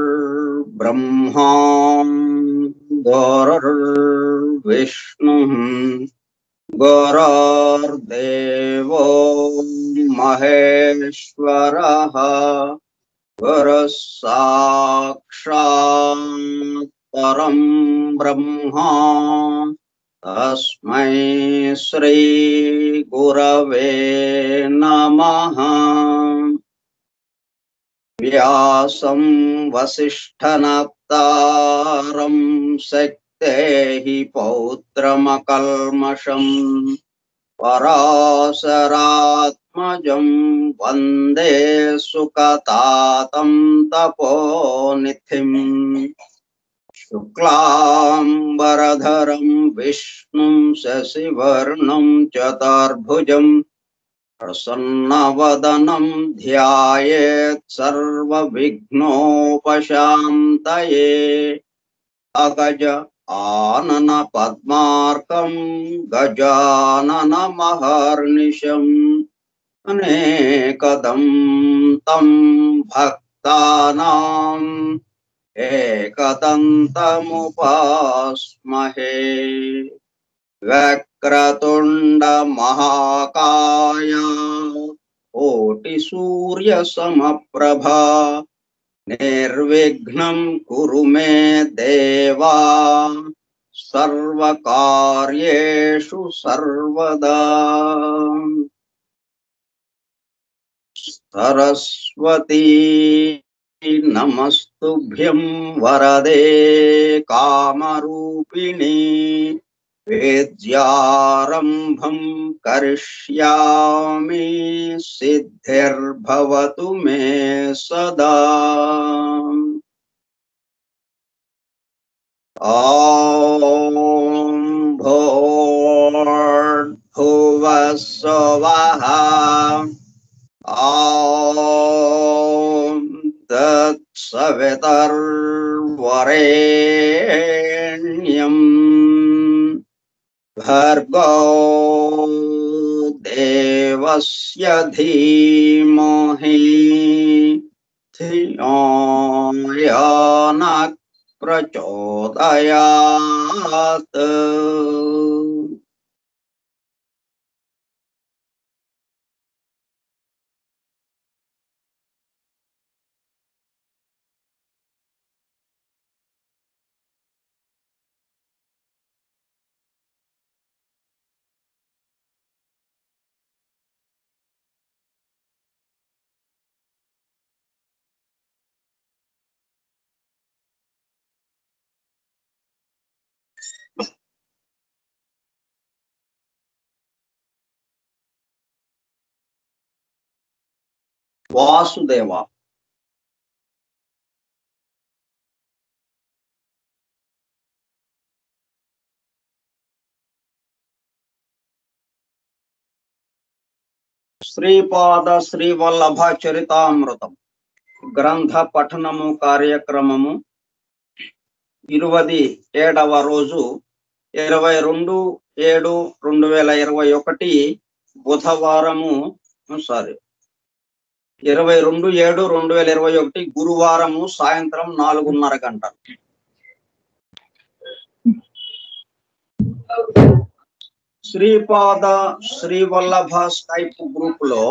गुरुर्ब्रह्मा गुरुर्विष्णुः गुरुर्देवो महेश्वरः गुरुः साक्षात् परं ब्रह्मा तस्मै श्री गुरवे नमः। व्यासं वसिष्ठनप्तारं शक्तेः पौत्रमकल्मषम् पराशरात्मजं वन्दे सुकतातं तपोनिधिम्। शुक्लाम्बरधरं विष्णुं शशिवर्णं चतुर्भुजम् प्रसन्नवदनं ध्यायेत् सर्वविघ्नोपशान्तये। अगज आनन पद्मार्कं गजाननमहर्निशम् अनेकदं तं भक्तानाम् एकदन्तमुपास्महे। वक्रतुंड महाकाय कोटिसूर्यसमप्रभा निर्विघ्नं कुरु मे देवा सर्वकार्येषु सर्वदा। सरस्वती नमस्तुभ्यं वरदे कामरूपिणी विद्यारम्भं करिष्यामि सिद्धिर्भवतु मे सदा। ॐ भूर्भुवः स्वः ॐ तत्सवितुर्वरेण्यम् भर्गो देवस्य धीमहि धियो यो नः प्रचोदयात्। वासुदेव శ్రీపాద శ్రీవల్లభ చరితామృతం గ్రంథ పఠనము కార్యక్రమము 27వ రోజు 22/7/2021 బుధవారము 22/7/2021 గురువారము సాయంత్రం 4:30 గంటలు. శ్రీపాద శ్రీవల్లభ స్కైప్ గ్రూప్ లో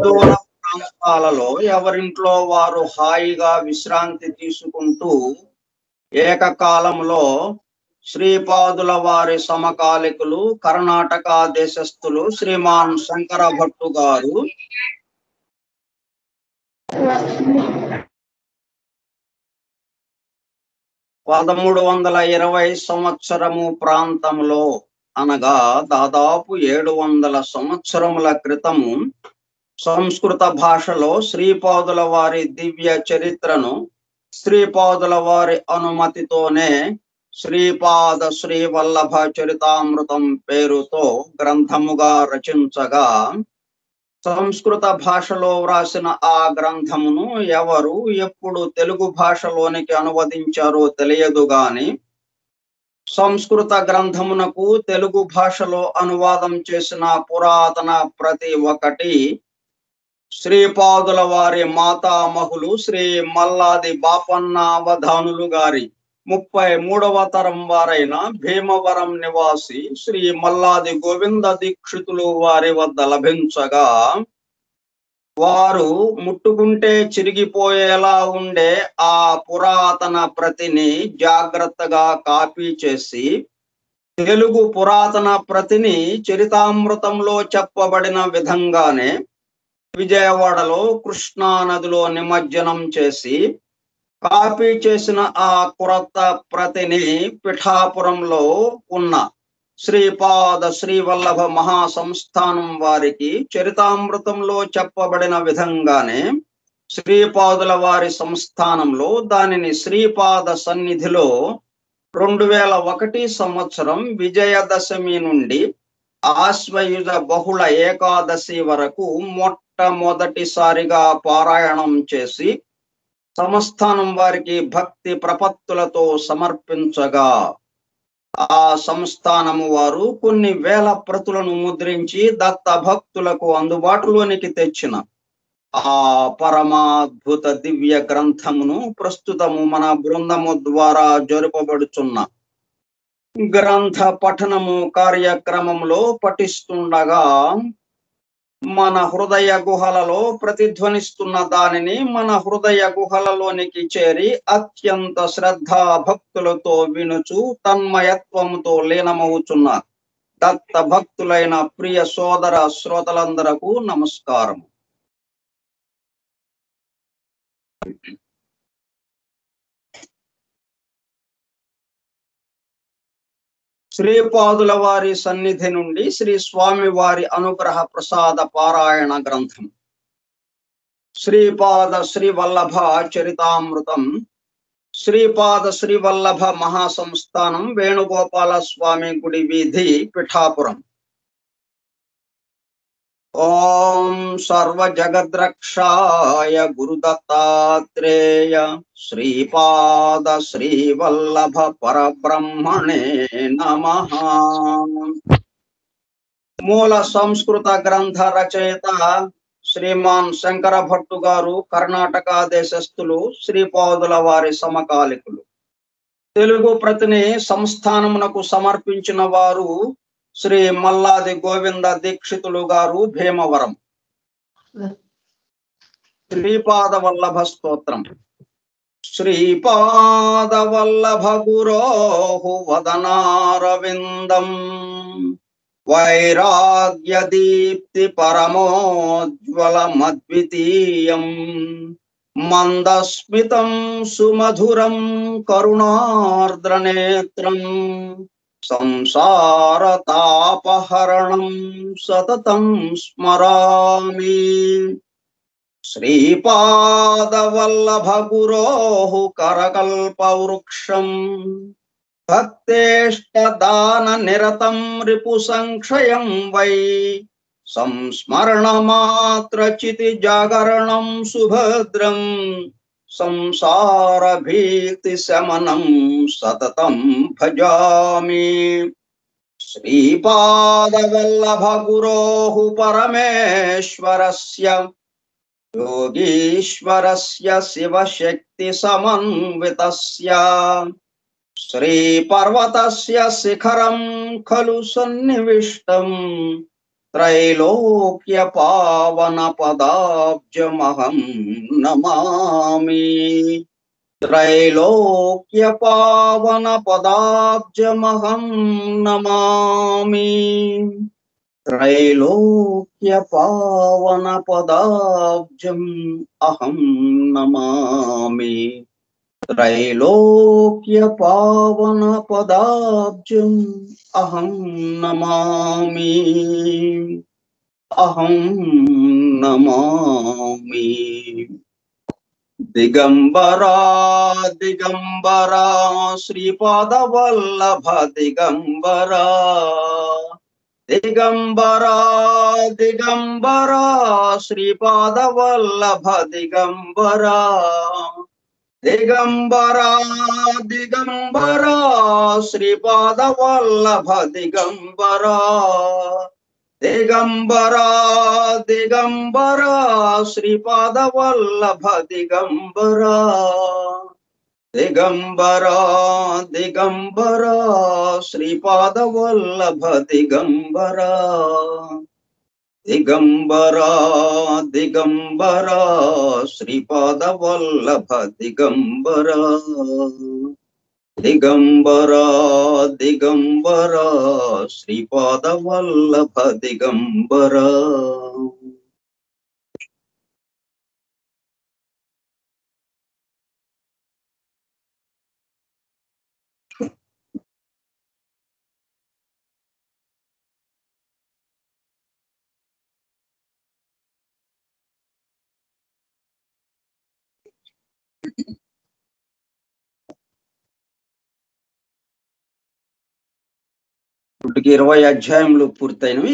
దూర ప్రాంతాలలో ఎవరింట్లో వారు హాయిగా విశ్రాంతి తీసుకుంటూ ఏకకాలంలో శ్రీపాదుల వారి సమకాలికులు కర్ణాటక దేశస్థులు శ్రీమాన్ శంకర భట్టు గారు 1320 సంవత్సరము ప్రాంతంలో అనగా దాదాపు 700 సంవత్సరముల క్రితము సంస్కృత భాషలో శ్రీపాదుల వారి దివ్య చరిత్రను శ్రీపాదుల వారి అనుమతితోనే శ్రీపాద శ్రీవల్లభ చరితామృతం పేరుతో గ్రంథముగా రచించగా సంస్కృత భాషలో వ్రాసిన ఆ గ్రంథమును ఎవరు ఎప్పుడు తెలుగు భాషలోనికి అనువదించారో తెలియదు గాని సంస్కృత గ్రంథమునకు తెలుగు భాషలో అనువాదం చేసిన పురాతన ప్రతి ఒక్కటి శ్రీపాదుల వారి మాతామహులు శ్రీ మల్లాది బాపన్న అవధానులు గారి 33వ తరం వారైన భీమవరం నివాసి శ్రీ మల్లాది గోవింద దీక్షితులు వారి వద్ద లభించగా వారు ముట్టుకుంటే చిరిగిపోయేలా ఉండే ఆ పురాతన ప్రతిని జాగ్రత్తగా కాపీ చేసి తెలుగు పురాతన ప్రతిని చరితామృతంలో చెప్పబడిన విధంగానే విజయవాడలో కృష్ణా నదిలో నిమజ్జనం చేసి కాపీ చేసిన ఆ కొత్త ప్రతిని పిఠాపురంలో ఉన్న శ్రీపాద శ్రీవల్లభ మహాసంస్థానం వారికి చరితామృతంలో చెప్పబడిన విధంగానే శ్రీపాదుల వారి సంస్థానంలో దానిని శ్రీపాద సన్నిధిలో 2001 సంవత్సరం విజయదశమి నుండి ఆశ్వయుజ బహుళ ఏకాదశి వరకు మొట్టమొదటిసారిగా పారాయణం చేసి సంస్థానం వారికి భక్తి ప్రపత్తులతో సమర్పించగా ఆ సంస్థానము వారు కొన్ని వేల ప్రతులను ముద్రించి దత్త భక్తులకు అందుబాటులోనికి తెచ్చిన ఆ పరమాద్భుత దివ్య గ్రంథమును ప్రస్తుతము మన బృందము ద్వారా జరుపబడుచున్న గ్రంథ పఠనము కార్యక్రమంలో పఠిస్తుండగా మన హృదయ గుహలలో ప్రతిధ్వనిస్తున్న దానిని మన హృదయ గుహలలోనికి చేరి అత్యంత శ్రద్ధా భక్తులతో వినుచు తన్మయత్వముతో లీనమవుచున్న దత్త భక్తులైన ప్రియ సోదర శ్రోతలందరకు నమస్కారం. శ్రీపాదుల వారి సన్నిధి నుండి శ్రీ స్వామి వారి అనుగ్రహ ప్రసాద పారాయణ గ్రంథం శ్రీపాద శ్రీవల్లభ చరితామృతం శ్రీపాద శ్రీవల్లభ మహాసంస్థానం వేణుగోపాల స్వామి గుడి వీధి పిఠాపురం. ఓం సర్వ జగద్రక్షాయ గురుదత్తాత్రేయ శ్రీపాద శ్రీవల్లభ పరబ్రహ్మణే నమః. మూల సంస్కృత గ్రంథ రచయిత శ్రీమాన్ శంకర భట్టు గారు కర్ణాటక దేశస్థులు శ్రీపాదుల వారి సమకాలికులు. తెలుగు ప్రతిని సంస్థానమునకు సమర్పించిన వారు శ్రీ మల్లాది గోవింద దీక్షితులు గారు భీమవరం. శ్రీపాద వల్లభ స్తోత్రం. శ్రీపాద వల్లభ గురోహు వదనారవిందం వైరాగ్య దీప్తి పరమోజ్వలమద్వితీయం మందస్మితం సుమధురం కరుణార్ద్రనేత్రం సంసార తాపహరణం సతతం స్మరామి. శ్రీపాద వల్లభ గురోః కరకల్ప వృక్షం భక్తేష్టదాన నిరతం రిపు సంక్షయం వై సంస్మరణ మాత్ర చితి జాగరణం సుభద్రం సంసార భీతి శమనం సతతం భజామి. శ్రీపాద వల్లభ గురోః పరమేశ్వరస్య योगीश्वरस्य शिवशक्ति समन्वितस्य श्रीपर्वतस्य शिखरं खलु सन्निविष्टम् त्रैलोक्यपावनपदाब्जमहं नमामि। त्रैलोक्यपावनपदाब्जमहं नमामि। त्रैलोक्यपावनपदाब्जम् अहं नमामि। त्रैलोक्यपावनपदाब्जम् अहं नमामि। अहं नमामि। दिगंबरा दिगंबरा श्रीपादवल्लभ दिगंबरा दिगंबरा दिगंबरा श्रीपादवल्लभ दिगंबरा दिगंबरा दिगंबरा श्रीपादवल्लभ दिगंबरा दिगंबरा दिगंबरा श्रीपादवल्लभ दिगंबरा दिगंबरा दिगंबरा श्रीपादवल्लभ दिगंबरा दिगंबरा दिगंबरा श्रीपादवल्लभ दिगंबरा दिगंबरा दिगंबरा श्रीपादवल्लभ दिगंबरा। ఇప్పటికి 20 అధ్యాయములు పూర్తయినవి.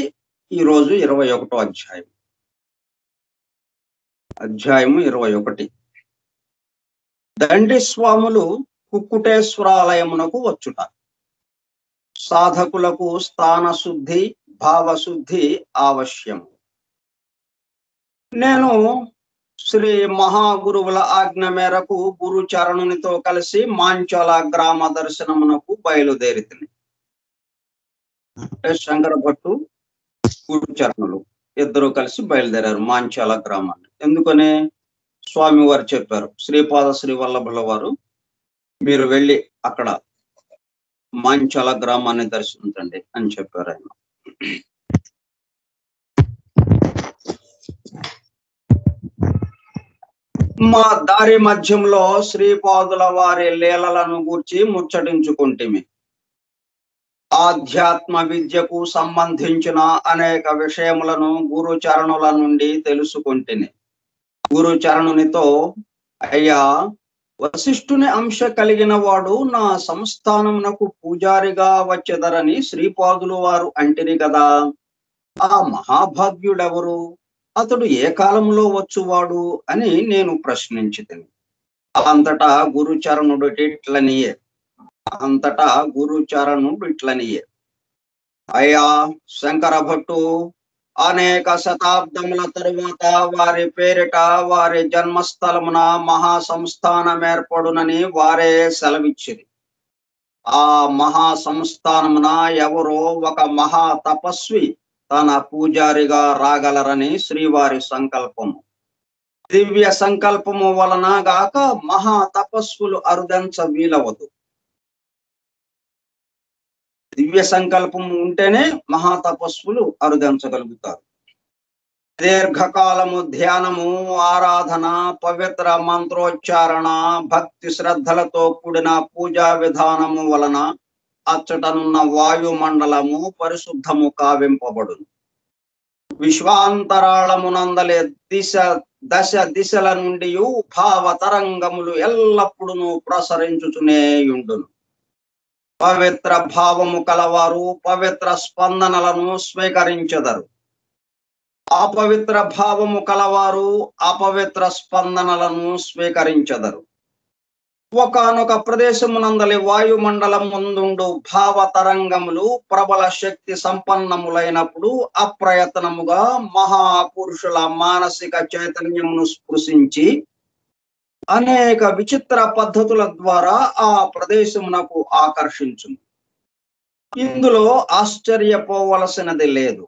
ఈ రోజు 21వ అధ్యాయం. అధ్యాయము 21. దండి స్వాములు కుక్కుటేశ్వరాలయమునకు వచ్చుట. సాధకులకు స్థాన శుద్ధి భావశుద్ధి ఆవశ్యము. నేను శ్రీ మహాగురువుల ఆజ్ఞ మేరకు గురు చరణునితో కలిసి మాంచాల గ్రామ దర్శనమునకు బయలుదేరితిని. శంకర భట్టు గురు చరణులు ఇద్దరు కలిసి బయలుదేరారు మాంచాల గ్రామాన్ని. ఎందుకని స్వామి వారు చెప్పారు, శ్రీపాద శ్రీ వల్లభుల వారు మీరు వెళ్ళి అక్కడ మాంచాల గ్రామాన్ని దర్శించండి అని చెప్పారు ఆయన. మా దారి మధ్యంలో శ్రీపాదుల వారి లీలలను గూర్చి ముచ్చటించుకుంటిమి. ఆధ్యాత్మ విద్యకు సంబంధించిన అనేక విషయములను గురు చరణుల నుండి తెలుసుకుంటుని. గురు చరణునితో, అయ్యా, వశిష్ఠుని అంశ కలిగిన వాడు నా సంస్థానమునకు పూజారిగా వచ్చెదరని శ్రీపాదులు వారు అంటిరి కదా, ఆ మహాభాగ్యుడెవరు, అతడు ఏ కాలంలో వచ్చువాడు అని నేను ప్రశ్నించితిని. అంతటా గురుచరణుడు ఇట్లనియే అయ్యా శంకర భట్టు, అనేక శతాబ్దముల తరువాత వారి పేరిట వారి జన్మస్థలమున మహాసంస్థానం ఏర్పడునని వారే సెలవిచ్చిరి. ఆ మహాసంస్థానమున ఎవరో ఒక మహా తపస్వి తన పూజారిగా రాగలరని శ్రీవారి సంకల్పము. దివ్య సంకల్పము వలన గాక మహా తపస్సులు అరుదంచ వీలవదు. దివ్య సంకల్పము ఉంటేనే మహా తపస్సులు అరుదించగలుగుతారు. దీర్ఘకాలము ధ్యానము, ఆరాధన, పవిత్ర మంత్రోచ్చారణ, భక్తి శ్రద్ధలతో కూడిన పూజా విధానము వలన అచ్చటనున్న వాయుమండలము పరిశుద్ధము కావింపబడును. విశ్వాంతరాళమునందలే దశ దిశల నుండి భావ తరంగములు ఎల్లప్పుడూ ప్రసరించుచునేయుండును. పవిత్ర భావము కలవారు పవిత్ర స్పందనలను స్వీకరించెదరు. అపవిత్ర భావము కలవారు అపవిత్ర స్పందనలను స్వీకరించెదరు. ఒకానొక ప్రదేశమునందలి వాయుమండలం ముందుండు భావ తరంగములు ప్రబల శక్తి సంపన్నములైనప్పుడు అప్రయత్నముగా మహాపురుషుల మానసిక చైతన్యమును స్పృశించి అనేక విచిత్ర పద్ధతుల ద్వారా ఆ ప్రదేశమునకు ఆకర్షించును. ఇందులో ఆశ్చర్యపోవలసినది లేదు.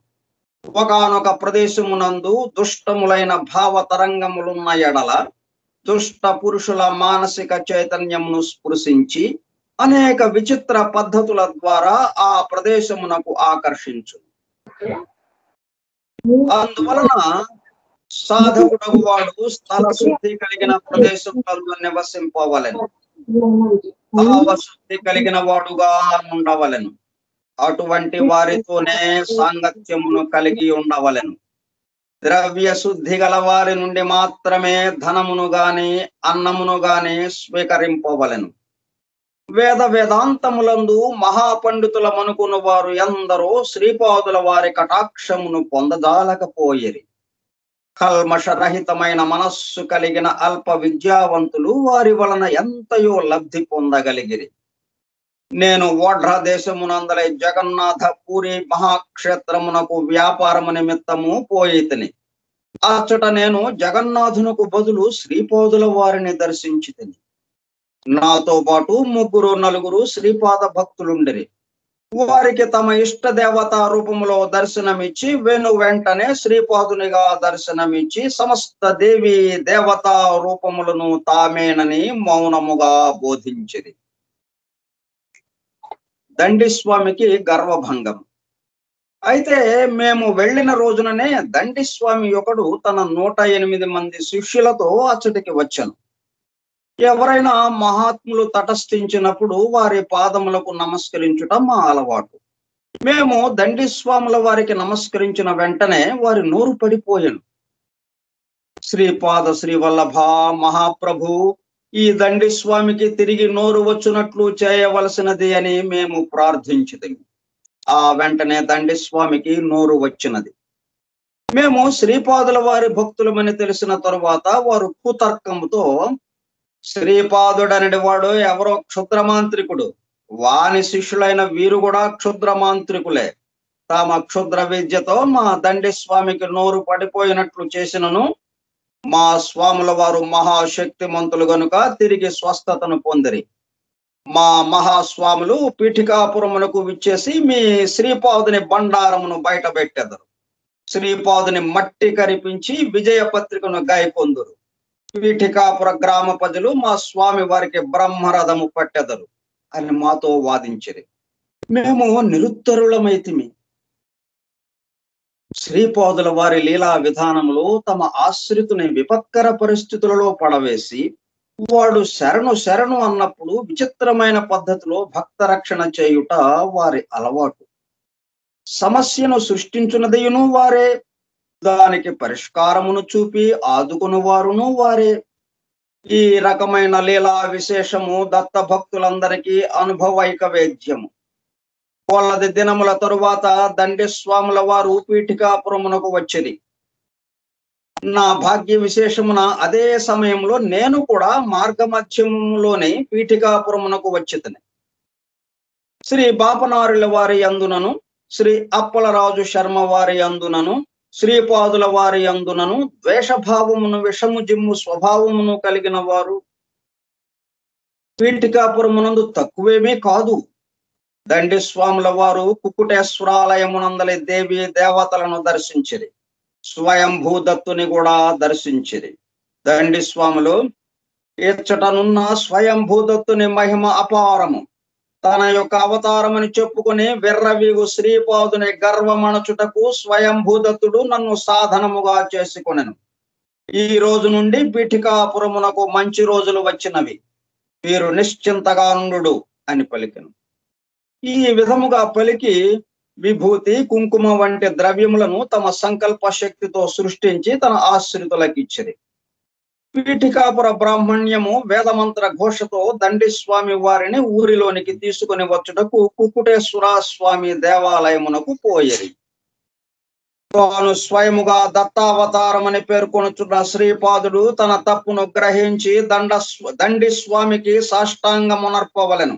ఒకానొక ప్రదేశమునందు దుష్టములైన భావ తరంగములున్న ఎడల దుష్ట పురుషుల మానసిక చైతన్యమును స్పృశించి అనేక విచిత్ర పద్ధతుల ద్వారా ఆ ప్రదేశమునకు ఆకర్షించు. అందువలన సాధకుడగు వాడు స్థల శుద్ధి కలిగిన ప్రదేశములందు నివసింపవలెను, భావశుద్ధి కలిగిన వాడుగా ఉండవలెను. అటువంటి వారితోనే సాంగత్యమును కలిగి ఉండవలెను. ద్రవ్య శుద్ధి గల వారి నుండి మాత్రమే ధనమును గాని అన్నమును గాని స్వీకరింపవలెను. వేదాంతములందు మహాపండితుల మనుకున్న వారు ఎందరో శ్రీపాదుల వారి కటాక్షమును పొందజాలకపోయిరి. కల్మషరహితమైన మనస్సు కలిగిన అల్ప విద్యావంతులు వారి వలన ఎంతయో లబ్ధి పొందగలిగిరి. నేను ఓఢ్ర దేశమునందలి జగన్నాథ పూరి మహాక్షేత్రమునకు వ్యాపారము నిమిత్తము పోయితిని. అచ్చట నేను జగన్నాథునకు బదులు శ్రీపాదుల వారిని దర్శించితిని. నాతో పాటు 3-4 శ్రీపాద భక్తులుండిరి. వారికి తమ ఇష్ట దేవతా రూపములో దర్శనమిచ్చి వెంటనే శ్రీపాదునిగా దర్శనమిచ్చి సమస్త దేవి దేవతా రూపములను తామేనని మౌనముగా బోధించిరి. దండిస్వామికి గర్వభంగం. అయితే మేము వెళ్ళిన రోజుననే దండిస్వామి ఒకడు తన 108 మంది శిష్యులతో అచ్చటికి వచ్చాను. ఎవరైనా మహాత్ములు తటస్థించినప్పుడు వారి పాదములకు నమస్కరించుట మా అలవాటు. మేము దండిస్వాముల వారికి నమస్కరించిన వెంటనే వారి నోరు పడిపోయాను. శ్రీపాద శ్రీవల్లభ మహాప్రభు, ఈ దండిస్వామికి తిరిగి నోరు వచ్చునట్లు చేయవలసినది అని మేము ప్రార్థించితిమి. ఆ వెంటనే దండిస్వామికి నోరు వచ్చినది. మేము శ్రీపాదుల వారి భక్తులమని తెలిసిన తరువాత వారు కుతర్కముతో, శ్రీపాదుడనడి వాడు ఎవరో క్షుద్రమాంత్రికుడు, వాని శిష్యులైన వీరు కూడా క్షుద్రమాంత్రికులే. తమ క్షుద్ర విద్యతో మా దండిస్వామికి నోరు పడిపోయినట్లు చేసినను మా స్వాముల వారు మహాశక్తిమంతులు గనుక తిరిగి స్వస్థతను పొందిరి. మా మహాస్వాములు పీఠికాపురమునకు విచ్చేసి మీ శ్రీపాదుని బండారమును బయట పెట్టెదరు. శ్రీపాదుని మట్టి కరిపించి విజయ పత్రికను గాయపొందురు. పీఠికాపుర గ్రామ ప్రజలు మా స్వామి వారికి బ్రహ్మరథము పట్టెదరు అని మాతో వాదించిరి. మేము నిరుత్తరులమైతిమి. శ్రీపాదుల వారి లీలా విధానములో తమ ఆశ్రితుని విపత్కర పరిస్థితులలో పడవేసి వాడు శరణు అన్నప్పుడు విచిత్రమైన పద్ధతిలో భక్త రక్షణ చేయుట వారి అలవాటు. సమస్యను సృష్టించున్నదియును వారే, దానికి పరిష్కారమును చూపి ఆదుకుని వారును వారే. ఈ రకమైన లీలా విశేషము దత్త భక్తులందరికీ అనుభవైక వేద్యము. కొల్లది దినముల తరువాత దండిస్వాముల వారు పీఠికాపురమునకు వచ్చిరి. నా భాగ్య విశేషమున అదే సమయంలో నేను కూడా మార్గమధ్యములోనే పీఠికాపురమునకు వచ్చితిని. శ్రీ బాపనారుల వారి యందునను, శ్రీ అప్పలరాజు శర్మ వారి యందునను, శ్రీపాదుల వారి యందునను ద్వేషభావమును విషము జిమ్ము స్వభావమును కలిగిన వారు పీఠికాపురమునందు తక్కువేమీ కాదు. దండిస్వాముల వారు కుక్కుటేశ్వరాలయమునందలి దేవి దేవతలను దర్శించిరి. స్వయంభూదత్తుని కూడా దర్శించిరి. దండిస్వాములు, ఇచ్చటనున్న స్వయంభూదత్తుని మహిమ అపారము. తన యొక్క అవతారమని చెప్పుకుని విర్రవీగు శ్రీపాదుని గర్వమణచుటకు స్వయంభూదత్తుడు నన్ను సాధనముగా చేసుకొనెను. ఈ రోజు నుండి పీఠికాపురమునకు మంచి రోజులు వచ్చినవి, వీరు నిశ్చింతగా నుండు అని పలికెను. ఈ విధముగా పలికి విభూతి కుంకుమ వంటి ద్రవ్యములను తమ సంకల్ప శక్తితో సృష్టించి తన ఆశ్రితులకిచ్చిరి. పీఠికాపుర బ్రాహ్మణ్యము వేదమంత్ర ఘోషతో దండిస్వామి వారిని ఊరిలోనికి తీసుకుని వచ్చుటకు కుక్కుటేశ్వర స్వామి దేవాలయమునకు పోయిరి. తాను స్వయముగా దత్తావతారమని పేర్కొనుచున్న శ్రీపాదుడు తన తప్పును గ్రహించి దండి స్వామికి సాష్టాంగమునర్పవలెను.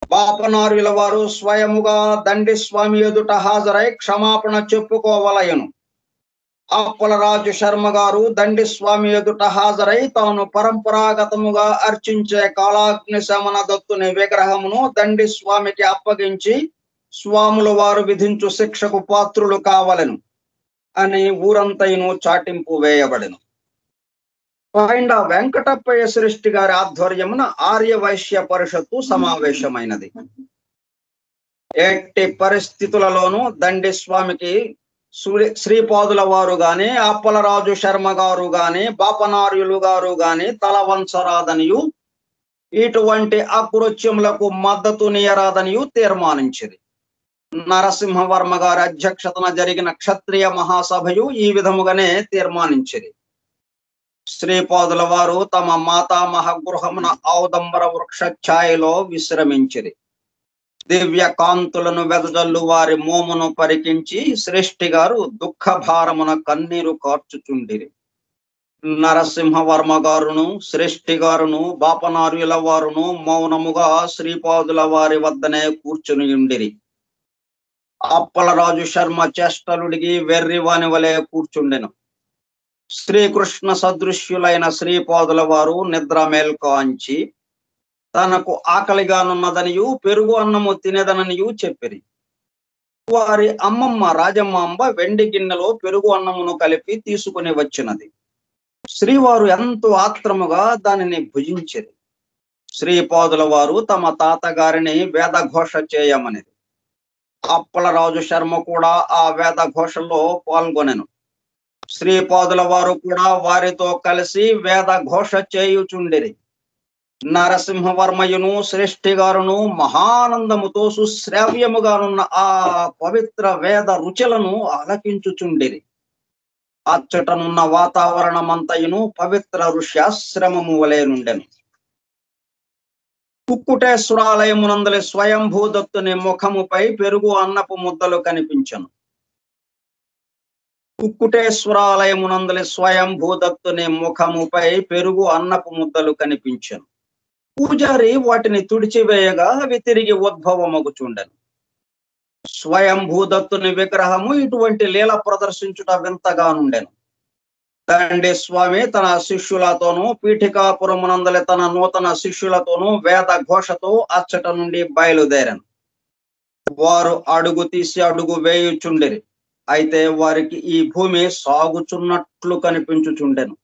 బాపనార్యుల వారు స్వయముగా దండి స్వామి ఎదుట హాజరై క్షమాపణ చెప్పుకోవలయను. అప్పలరాజు శర్మ గారు దండి స్వామి ఎదుట హాజరై తాను పరంపరాగతముగా అర్చించే కాళాగ్ని శమన దత్తుని విగ్రహమును దండి స్వామికి అప్పగించి స్వాముల వారు విధించు శిక్షకు పాత్రులు కావలెను అని ఊరంతయును చాటింపు వేయబడెను. పైండ వెంకటప్పయ్య సృష్టి గారి ఆధ్వర్యమున ఆర్య వైశ్య పరిషత్తు సమావేశమైనది. ఎట్టి పరిస్థితులలోనూ దండి స్వామికి శ్రీపాదుల వారు గాని, అప్పలరాజు శర్మ గారు గాని, బాపనార్యులు గారు గాని తల వంచరాదనియు, ఇటువంటి అకృత్యములకు మద్దతునియరాదనియు తీర్మానించింది. నరసింహవర్మ గారి అధ్యక్షతన జరిగిన క్షత్రియ మహాసభయు ఈ విధముగానే తీర్మానించింది. శ్రీపాదుల వారు తమ మాతామహ గృహమున ఔదంబర వృక్ష ఛాయలో విశ్రమించిరి. దివ్య కాంతులను వెదజల్లు వారి మోమును పరికించి సృష్టి గారు దుఃఖ భారమున కన్నీరు కార్చుచుండిరి. నరసింహవర్మ గారును, సృష్టి గారును, బాపనార్యుల వారును మౌనముగా శ్రీపాదుల వారి వద్దనే కూర్చుని ఉండిరి. అప్పలరాజు శర్మ చేష్టలుడిగి వెర్రివాని వలె కూర్చుండెను. శ్రీకృష్ణ సదృశ్యులైన శ్రీపాదుల వారు నిద్ర మేల్కాంచి తనకు ఆకలిగానున్నదనియు పెరుగు అన్నము తినేదననియు చెప్పిరి. వారి అమ్మమ్మ రాజమాంబ వెండి గిన్నెలో పెరుగు అన్నమును కలిపి తీసుకుని వచ్చినది. శ్రీవారు ఎంతో ఆత్రముగా దానిని భుజించిరి. శ్రీపాదుల వారు తమ తాతగారిని వేదఘోష చేయమనిది. అప్పలరాజు శర్మ కూడా ఆ వేదఘోషలో పాల్గొనెను. శ్రీపాదుల వారు కూడా వారితో కలిసి వేదఘోష చేయుచుండిరి. నరసింహవర్మయును, సృష్టి గారును మహానందముతో సుశ్రావ్యముగానున్న ఆ పవిత్ర వేద రుచులను ఆలకించుచుండిరి. అచ్చటనున్న వాతావరణమంతయును పవిత్ర ఋష్యాశ్రమము వలె నుండెను. కుక్కుటేశ్వరాలయమునందలి స్వయంభూదత్తుని ముఖముపై పెరుగు అన్నపు ముద్దలు కనిపించెను. కుక్కుటేశ్వరాలయమునందలి స్వయంభూదత్తుని ముఖముపై పెరుగు అన్నపు ముద్దలు కనిపించెను. పూజారి వాటిని తుడిచివేయగా అవి తిరిగి ఉద్భవమగుచుండెను. స్వయంభూదత్తుని విగ్రహము ఇటువంటి లీల ప్రదర్శించుట వింతగా నుండెను. దండి స్వామి తన శిష్యులతోనూ, పీఠికాపురమునందలి తన నూతన శిష్యులతోనూ వేద ఘోషతో అచ్చట నుండి బయలుదేరాను. వారు అడుగు తీసి అడుగు వేయుచుండిరి. అయితే వారికి ఈ భూమి సాగుచున్నట్లు కనిపించుచుండెను.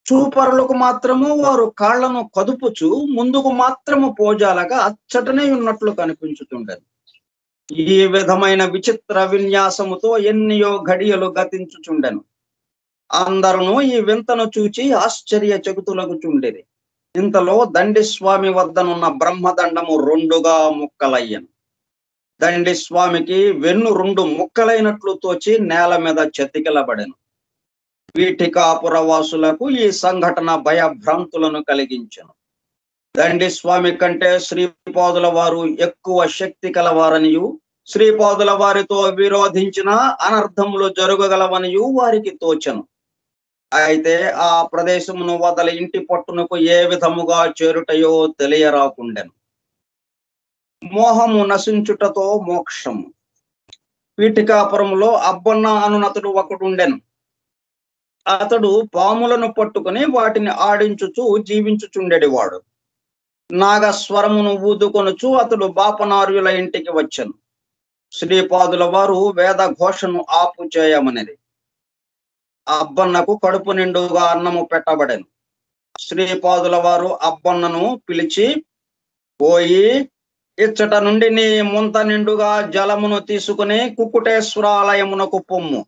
చూపరులకు మాత్రము వారు కాళ్లను కదుపుచు ముందుకు మాత్రము పోజాలగా అచ్చటనే ఉన్నట్లు కనిపించుచుండెను. ఈ విధమైన విచిత్ర విన్యాసముతో ఎన్నియో ఘడియలు గతించుచుండెను. అందరూ ఈ వింతను చూచి ఆశ్చర్యచకితులగుచుండిరి. ఇంతలో దండి స్వామి వద్దనున్న బ్రహ్మదండము రెండుగా ముక్కలయ్యను. దండి స్వామికి వెన్ను రెండు ముక్కలైనట్లు తోచి నేల మీద చెతికిలబడెను. పీఠికాపుర వాసులకు ఈ సంఘటన భయభ్రాంతులను కలిగించెను. దండి స్వామి కంటే శ్రీపాదుల వారు ఎక్కువ శక్తి కలవారనియు, శ్రీపాదుల వారితో విరోధించిన అనర్థములు జరగగలవనియు వారికి తోచెను. అయితే ఆ ప్రదేశమును వదలి ఇంటి పట్టునకు ఏ విధముగా చేరుటయో తెలియరాకుండెను. మోహము నశించుటతో మోక్షము. పీఠికాపురములో అబ్బన్న అనునతుడు ఒకడుండెను. అతడు పాములను పట్టుకుని వాటిని ఆడించుచు జీవించుచుండెడివాడు. నాగస్వరమును ఊదుకొనుచు అతడు బాపనార్యుల ఇంటికి వచ్చెను. శ్రీపాదుల వారు వేద ఘోషను ఆపు చేయమనిది. అబ్బన్నకు కడుపు నిండుగా అన్నము పెట్టబడెను. శ్రీపాదుల వారు అబ్బన్నను పిలిచి, పోయి ఇచ్చట నుండి నీ ముంత నిండుగా జలమును తీసుకుని కుక్కుటేశ్వరాలయమునకు పొమ్ము.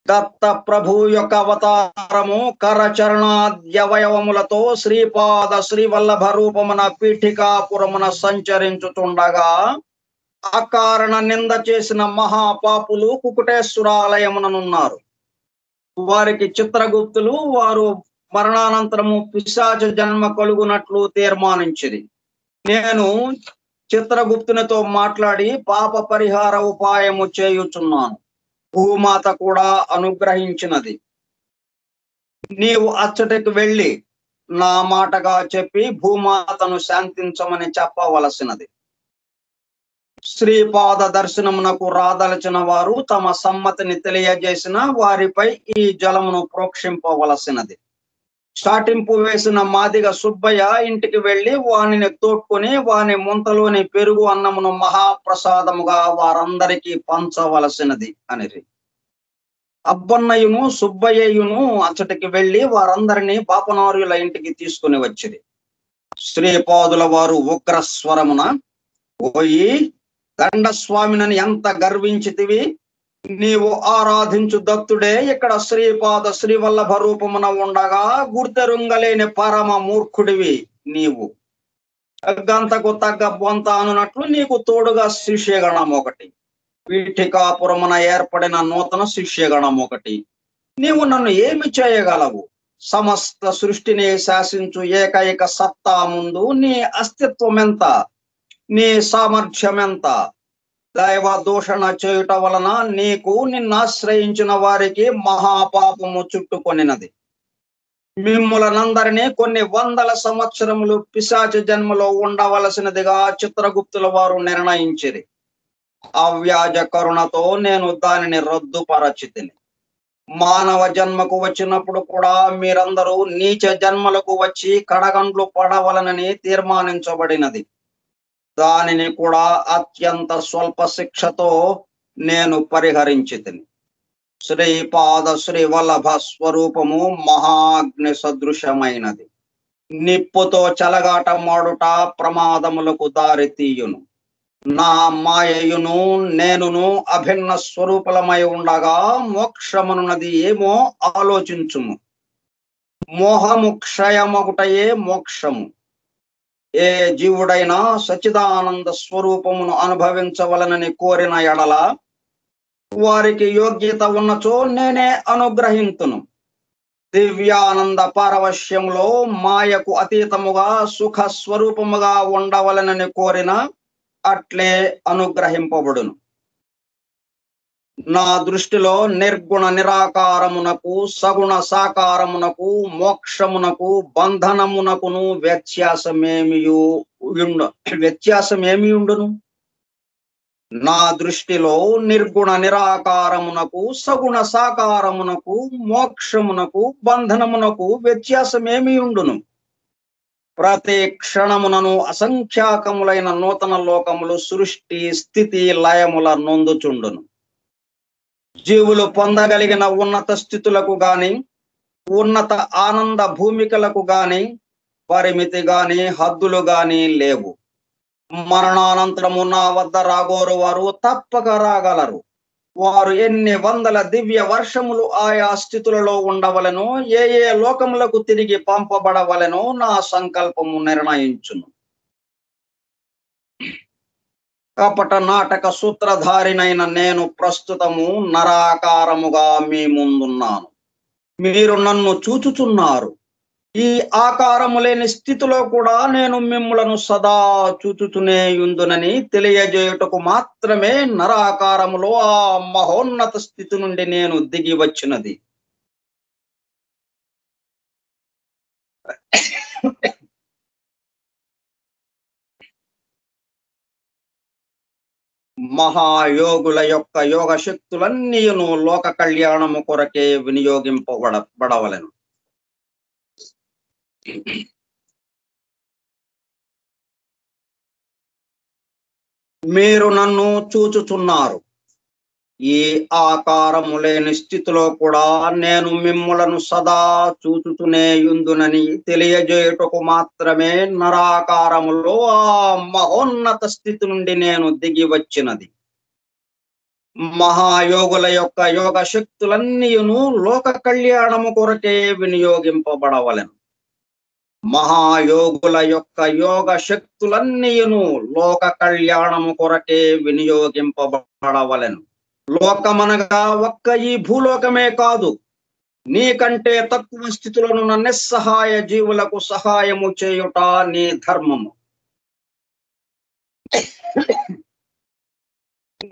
దత్త ప్రభు యొక్క అవతారము కరచరణాద్యవయవములతో శ్రీపాద శ్రీవల్లభ రూపమున పీఠికాపురమున సంచరించుతుండగా అకారణ నింద చేసిన మహాపాపులు కుక్కుటేశ్వరాలయముననున్నారు. వారికి చిత్రగుప్తులు వారు మరణానంతరము పిశాచ జన్మ కలుగునట్లు తీర్మానించింది. నేను చిత్రగుప్తునితో మాట్లాడి పాప పరిహార ఉపాయము చేయుచున్నాను. భూమాత కూడా అనుగ్రహించినది. నీవు అచ్చటికి వెళ్ళి నా మాటగా చెప్పి భూమాతను శాంతించమని చెప్పవలసినది. శ్రీపాద దర్శనమునకు రాదలచిన వారు తమ సమ్మతిని తెలియజేసిన వారిపై ఈ జలమును ప్రోక్షింపవలసినది. చాటింపు వేసిన మాదిగ సుబ్బయ్య ఇంటికి వెళ్లి వానిని తోడ్కొని వాని ముంతలోని పెరుగు అన్నమును మహాప్రసాదముగా వారందరికీ పంచవలసినది అనిరి. అబ్బన్నయ్యను సుబ్బయ్యను అచ్చటికి వెళ్లి వారందరినీ పాపనార్యుల ఇంటికి తీసుకుని వచ్చిరి. శ్రీపాదుల వారు ఉగ్రస్వరమున, ఓయి దండస్వామినని ఎంత గర్వించితివి, నీవు ఆరాధించు దత్తుడే ఇక్కడ శ్రీపాద శ్రీవల్లభ రూపమున ఉండగా గుర్తెరుంగలేని పరమ మూర్ఖుడివి నీవు. గంతకు తగ్గ బొంత అనునట్లు నీకు తోడుగా శిష్యగణం ఒకటి, పీఠికాపురమున ఏర్పడిన నూతన శిష్యగణం ఒకటి. నీవు నన్ను ఏమి చేయగలవు? సమస్త సృష్టిని శాసించు ఏకైక సత్తా ముందు నీ అస్తిత్వం ఎంత, నీ సామర్థ్యం ఎంత? దైవ దూషణ చేయుట వలన నీకు నిన్నాశ్రయించిన వారికి మహాపాపము చుట్టుకొనినది. మిమ్ములనందరినీ కొన్ని వందల సంవత్సరములు పిశాచ జన్మలో ఉండవలసినదిగా చిత్రగుప్తుల వారు నిర్ణయించిరి. అవ్యాజ కరుణతో నేను దానిని రద్దుపరచితిని. మానవ జన్మకు వచ్చినప్పుడు కూడా మీరందరూ నీచ జన్మలకు వచ్చి కడగండ్లు పడవలనని తీర్మానించబడినది. దానిని కూడా అత్యంత స్వల్ప శిక్షతో నేను పరిహరించితిని. శ్రీపాద శ్రీవల్లభ స్వరూపము మహాగ్ని సదృశమైనది. నిప్పుతో చెలగాట మాడుట ప్రమాదములకు దారి తీయును. నా మాయయును నేనును అభిన్న స్వరూపలమై ఉండగా మోక్షమనున్నది ఏమో ఆలోచించుము. మోహము క్షయమగుటయే మోక్షము. ఏ జీవుడైనా సచ్చిదానంద స్వరూపమును అనుభవించవలనని కోరిన ఎడల వారికి యోగ్యత ఉన్నచో నేనే అనుగ్రహింతును. దివ్యానంద పారవశ్యంలో మాయకు అతీతముగా సుఖ స్వరూపముగా ఉండవలనని కోరిన అట్లే అనుగ్రహింపబడును. నా దృష్టిలో నిర్గుణ నిరాకారమునకు సగుణ సాకారమునకు మోక్షమునకు బంధనమునకును వ్యత్యాసమేమి ఉండును? నా దృష్టిలో నిర్గుణ నిరాకారమునకు సగుణ సాకారమునకు మోక్షమునకు బంధనమునకు వ్యత్యాసమేమి ఉండును? ప్రతి క్షణమునను అసంఖ్యాకములైన నూతన లోకములు సృష్టి స్థితి లయముల నొందుచుండును. జీవులు పొందగలిగిన ఉన్నత స్థితులకు గాని ఉన్నత ఆనంద భూమికలకు గాని పరిమితి గాని హద్దులు గాని లేవు. మరణానంతరము నా వద్ద రాగోరు వారు తప్పక రాగలరు. వారు ఎన్ని వందల దివ్య వర్షములు ఆయా స్థితులలో ఉండవలెనో, ఏ ఏ లోకములకు తిరిగి పంపబడవలెనో నా సంకల్పము నిర్ణయించును. కపట నాటక సూత్రధారినైన నేను ప్రస్తుతము నరాకారముగా మీ ముందున్నాను. మీరు నన్ను చూచుచున్నారు. ఈ ఆకారము లేని స్థితిలో కూడా నేను మిమ్ములను సదా చూచుచునే యుందునని తెలియజేయుటకు మాత్రమే నరాకారములో ఆ మహోన్నత స్థితి నుండి నేను దిగి వచ్చినది. మహాయోగుల యొక్క యోగ శక్తులన్నీను లోక కళ్యాణము కొరకే వినియోగింపబడవలెను. మీరు నన్ను చూచుచున్నారు. ఈ ఆకారము లేని స్థితిలో కూడా నేను మిమ్ములను సదా చూచుచునే యుందునని తెలియజేయుటకు మాత్రమే నరాకారములో ఆ మహోన్నత స్థితి నుండి నేను దిగి వచ్చినది. మహాయోగుల యొక్క యోగ శక్తులన్నీను లోక కళ్యాణము కొరకే వినియోగింపబడవలెను. మహాయోగుల యొక్క యోగ శక్తులన్నీను లోక కళ్యాణము కొరకే వినియోగింపబడవలెను. లోకమనగా ఒక్క ఈ భూలోకమే కాదు, నీకంటే తక్కువ స్థితులను నిస్సహాయ జీవులకు సహాయము చేయుట నీ ధర్మము.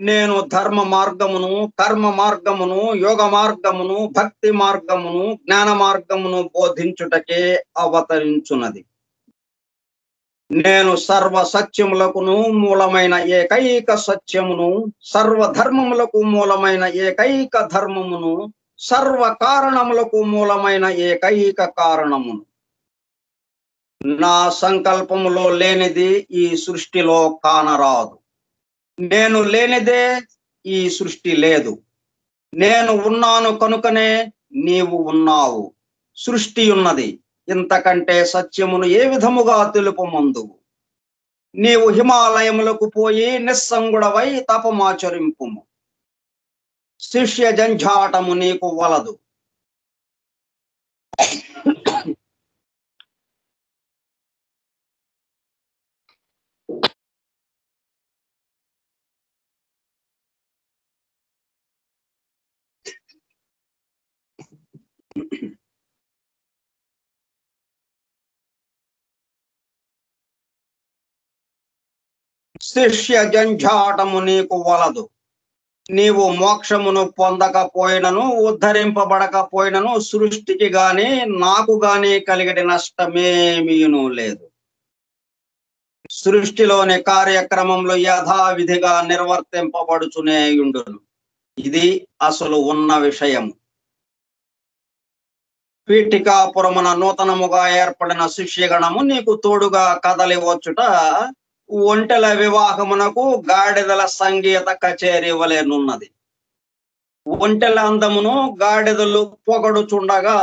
నేను ధర్మ మార్గమును, కర్మ మార్గమును, యోగ మార్గమును, భక్తి మార్గమును, జ్ఞాన మార్గమును బోధించుటకే అవతరించున్నది. నేను సర్వ సత్యములకును మూలమైన ఏకైక సత్యమును, సర్వధర్మములకు మూలమైన ఏకైక ధర్మమును, సర్వ కారణములకు మూలమైన ఏకైక కారణమును. నా సంకల్పములో లేనిది ఈ సృష్టిలో కానరాదు. నేను లేనిదే ఈ సృష్టి లేదు. నేను ఉన్నాను కనుకనే నీవు ఉన్నావు. సృష్టి ఉన్నది. ఇంతకంటే సత్యమును ఏ విధముగా తెలుపమందువు? నీవు హిమాలయములకు పోయి నిస్సంగుడవై తపమాచరింపుము. శిష్య జంఝాటము నీకు వలదు. శిష్య జంఝాటము నీకు వలదు. నీవు మోక్షమును పొందకపోయినను, ఉద్ధరింపబడకపోయినను సృష్టికి గాని నాకు గాని కలిగిన నష్టమేమీను లేదు. సృష్టిలోని కార్యక్రమంలో యథావిధిగా నిర్వర్తింపబడుచునేయుండును. ఇది అసలు ఉన్న విషయము. పీఠికాపురమున నూతనముగా ఏర్పడిన శిష్యగణము నీకు తోడుగా కదలి వచ్చుట ఒంటెల వివాహమునకు గాడిదల సంగీత కచేరీ వలెనున్నది. ఒంటెల అందమును గాడిదలు పొగడుచుండగా